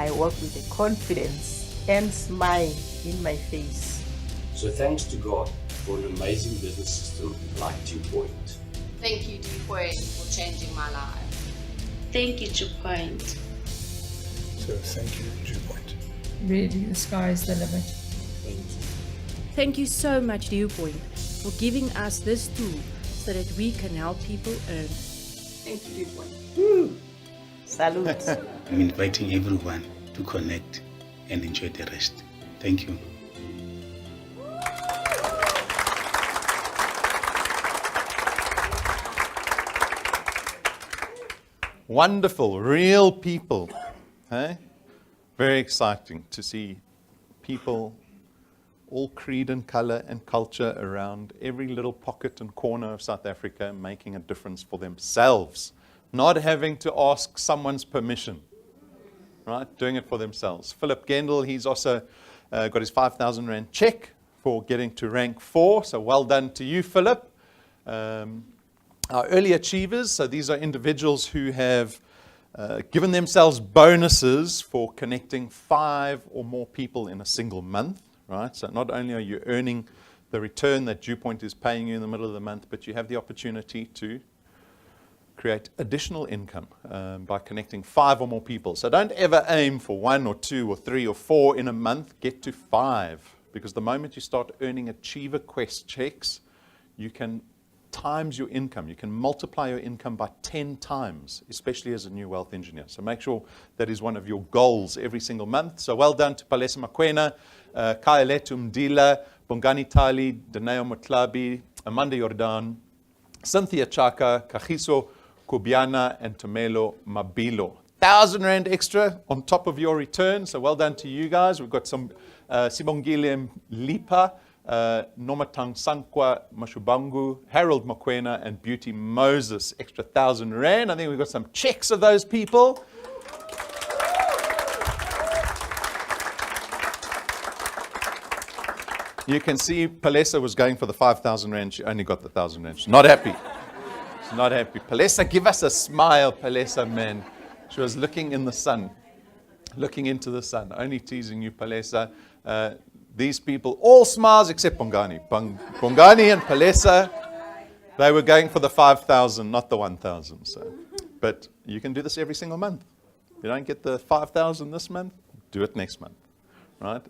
I work with a confidence and smile in my face. So thanks to God for an amazing business system like Viewpoint. Thank you, Viewpoint, for changing my life. Thank you, Viewpoint. So thank you, Viewpoint. Really, the sky is the limit. Thank you. Thank you so much, Viewpoint, for giving us this tool so that we can help people earn. Thank you, Viewpoint. Woo! Salute. I'm inviting everyone to connect and enjoy the rest. Thank you. Wonderful, real people. Hey? Very exciting to see people, all creed and color and culture around every little pocket and corner of South Africa, making a difference for themselves, not having to ask someone's permission, right? Doing it for themselves. Philip Gendel, he's also got his 5,000 Rand check for getting to rank 4, so well done to you, Philip. Our early achievers, so these are individuals who have given themselves bonuses for connecting 5 or more people in a single month, right? So not only are you earning the return that Viewpoint is paying you in the middle of the month, but you have the opportunity to create additional income by connecting 5 or more people. So don't ever aim for 1 or 2 or 3 or 4 in a month. Get to 5, because the moment you start earning Achiever Quest checks, you can times your income. You can multiply your income by 10 times, especially as a new wealth engineer. So make sure that is one of your goals every single month. So well done to Palesa Makwena, Kaelet Umdila, Bongani Tali, Daneo Mutlabi, Amanda Jordan, Cynthia Chaka, Kagiso Kubiana, and Tomelo Mabilo. 1,000 Rand extra on top of your return. So well done to you guys. We've got some Sibongile Lipa, Nomatang Sankwa Mashubangu, Harold Makwena, and Beauty Moses, extra 1,000 Rand. I think we've got some checks of those people. You can see Palesa was going for the 5,000 Rand. She only got the 1,000 Rand. She's not happy. She's not happy. Palesa, give us a smile, Palesa, man. She was looking in the sun. looking into the sun, only teasing you, Palesa. These people, all smiles except Bongani. Bongani and Palesa, they were going for the 5,000, not the 1,000. So, but you can do this every single month. If you don't get the 5,000 this month, do it next month, right?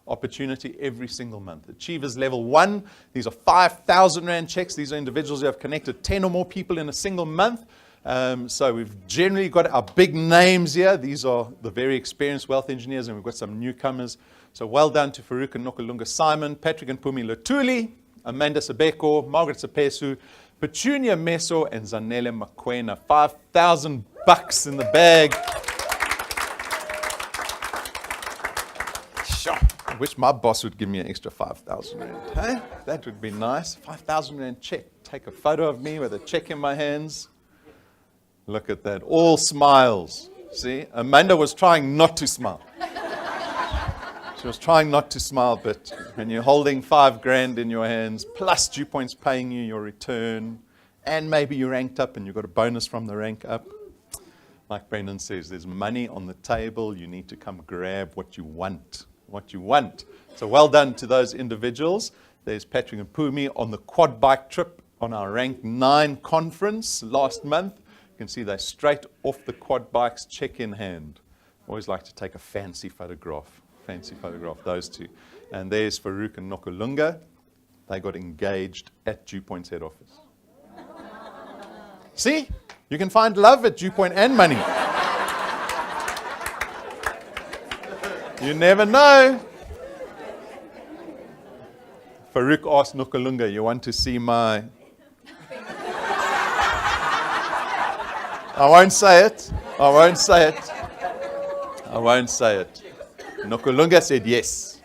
Opportunity every single month. Achievers level 1, these are 5,000 Rand checks. These are individuals who have connected 10 or more people in a single month. So we've generally got our big names here. These are the very experienced wealth engineers, and we've got some newcomers. So well done to Farouk and Nokulunga Simon, Patrick and Pumi Lutuli, Amanda Sabeko, Margaret Sapesu, Petunia Meso, and Zanele Makwena. 5,000 bucks in the bag. Sure. I wish my boss would give me an extra 5,000 Rand. Hey? That would be nice. 5,000 Rand check. Take a photo of me with a check in my hands. Look at that. All smiles. See? Amanda was trying not to smile. She was trying not to smile, but when you're holding 5 grand in your hands, plus Dew Point's paying you your return, and maybe you ranked up and you got a bonus from the rank up, like Brendan says, there's money on the table. You need to come grab what you want. What you want. So well done to those individuals. There's Patrick and Pumi on the quad bike trip on our Rank 9 conference last month. You can see they're straight off the quad bikes, check in hand. Always like to take a fancy photograph, those two. And there's Farouk and Nokulunga. They got engaged at Dew Point's head office. See? You can find love at Dew Point and money. You never know. Farouk asked Nokulunga, you want to see my... I won't say it. Nokulunga said yes.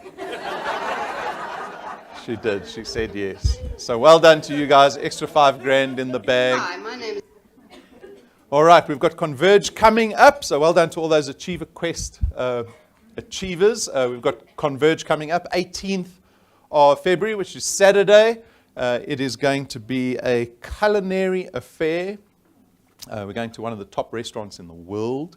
She did. She said yes. So well done to you guys. Extra 5 grand in the bag. Hi, my name is... All right, we've got Converge coming up. So well done to all those Achiever Quest achievers. We've got Converge coming up 18th of February, which is Saturday. It is going to be a culinary affair. We're going to one of the top restaurants in the world.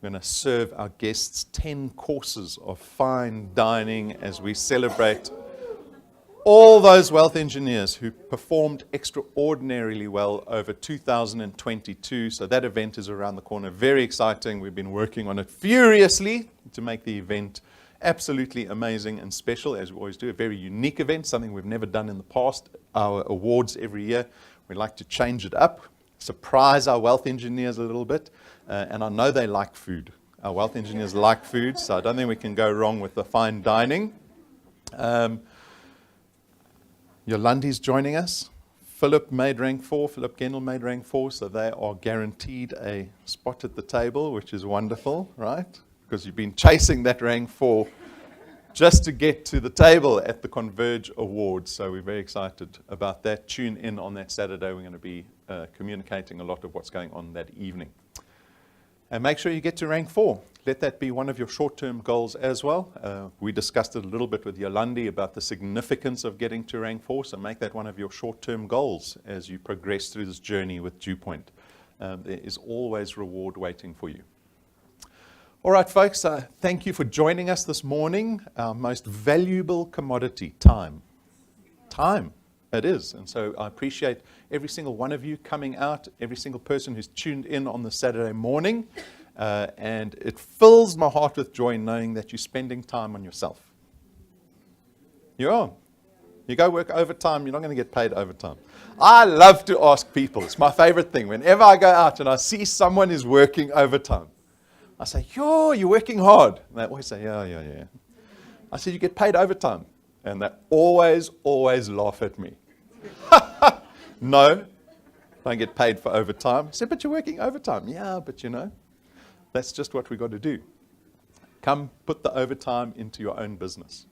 We're going to serve our guests 10 courses of fine dining as we celebrate all those wealth engineers who performed extraordinarily well over 2022. So that event is around the corner. Very exciting. We've been working on it furiously to make the event absolutely amazing and special, as we always do. A very unique event, something we've never done in the past. Our awards every year, we like to change it up, surprise our wealth engineers a little bit. And I know they like food. Our wealth engineers like food, so I don't think we can go wrong with the fine dining. Yolandi's joining us. Philip made rank 4. Philip Gendel made rank 4, so they are guaranteed a spot at the table, which is wonderful, right? Because you've been chasing that rank 4 just to get to the table at the Converge Awards. So we're very excited about that. Tune in on that Saturday. We're going to be communicating a lot of what's going on that evening. And make sure you get to rank 4. Let that be one of your short-term goals as well. We discussed it a little bit with Yolandi about the significance of getting to rank 4, so make that one of your short-term goals as you progress through this journey with Dew Point. There is always reward waiting for you. All right, folks, thank you for joining us this morning. Our most valuable commodity, time. Time, it is. And so I appreciate every single one of you coming out, every single person who's tuned in on the Saturday morning. And it fills my heart with joy knowing that you're spending time on yourself. You are. You go work overtime, you're not going to get paid overtime. I love to ask people. It's my favorite thing. Whenever I go out and I see someone is working overtime, I say, yo, you're working hard. And they always say, yeah. I said, you get paid overtime. And they always laugh at me. No, don't get paid for overtime. I said, but you're working overtime. Yeah, but you know, that's just what we got to do. Come put the overtime into your own business.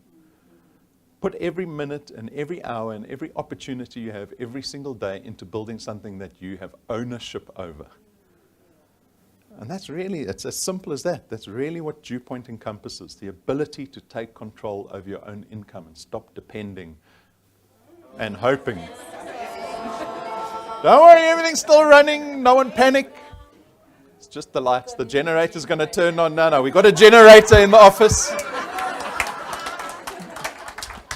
Put every minute and every hour and every opportunity you have every single day into building something that you have ownership over. And that's really, it's as simple as that. That's really what Dew Point encompasses, the ability to take control over your own income and stop depending and hoping. Don't worry, everything's still running. No one panic. It's just the lights. The generator's going to turn on. No, we've got a generator in the office.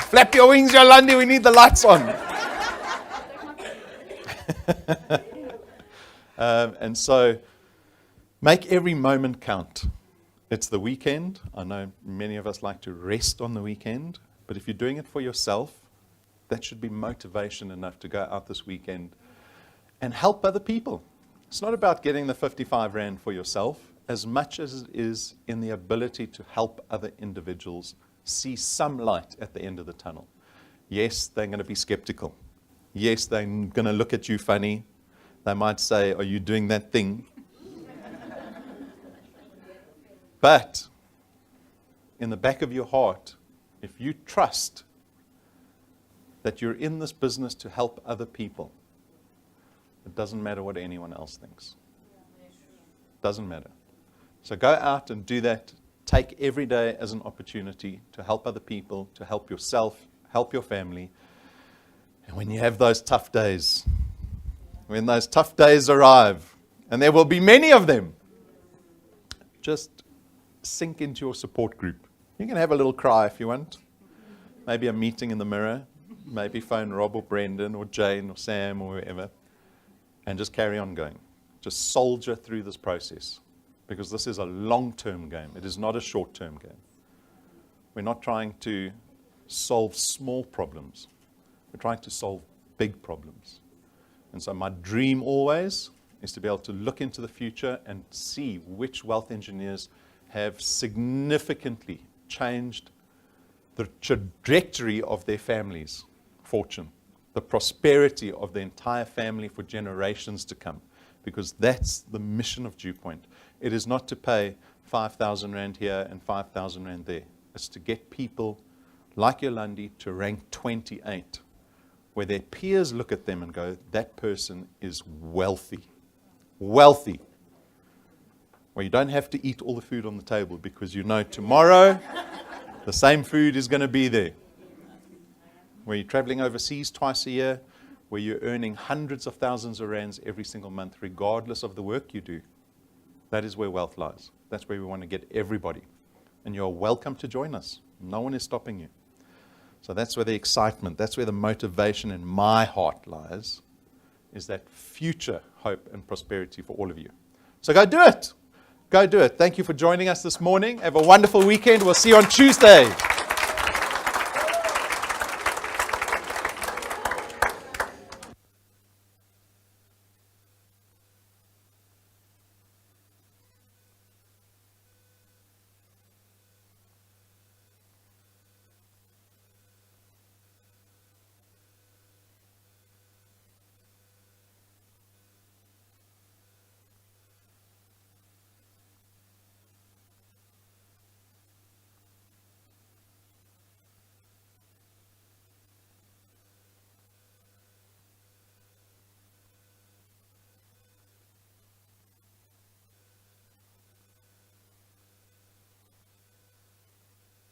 Flap your wings, Yolandi. We need the lights on. And so, make every moment count. It's the weekend. I know many of us like to rest on the weekend, but if you're doing it for yourself, that should be motivation enough to go out this weekend and help other people. It's not about getting the 55 Rand for yourself as much as it is in the ability to help other individuals see some light at the end of the tunnel. Yes, they're going to be skeptical. Yes, they're going to look at you funny. They might say, are you doing that thing? But in the back of your heart, if you trust that you're in this business to help other people, it doesn't matter what anyone else thinks. Doesn't matter. So go out and do that. Take every day as an opportunity to help other people, to help yourself, help your family. And when you have those tough days, when those tough days arrive, and there will be many of them, just sink into your support group. You can have a little cry if you want. Maybe a meeting in the mirror. Maybe phone Rob or Brendan or Jane or Sam or whoever. And just carry on going. Just soldier through this process. Because this is a long-term game. It is not a short-term game. We're not trying to solve small problems. We're trying to solve big problems. And so my dream always is to be able to look into the future and see which wealth engineers have significantly changed the trajectory of their family's fortune, the prosperity of the entire family for generations to come, because that's the mission of Dew Point. It is not to pay 5,000 Rand here and 5,000 Rand there. It's to get people like Yolandi to rank 28, where their peers look at them and go, that person is wealthy. Wealthy. Where you don't have to eat all the food on the table because you know tomorrow the same food is going to be there. Where you're traveling overseas twice a year, where you're earning hundreds of thousands of rands every single month, regardless of the work you do. That is where wealth lies. That's where we want to get everybody. And you're welcome to join us. No one is stopping you. So that's where the excitement, that's where the motivation in my heart lies, is that future hope and prosperity for all of you. So go do it. Go do it. Thank you for joining us this morning. Have a wonderful weekend. We'll see you on Tuesday.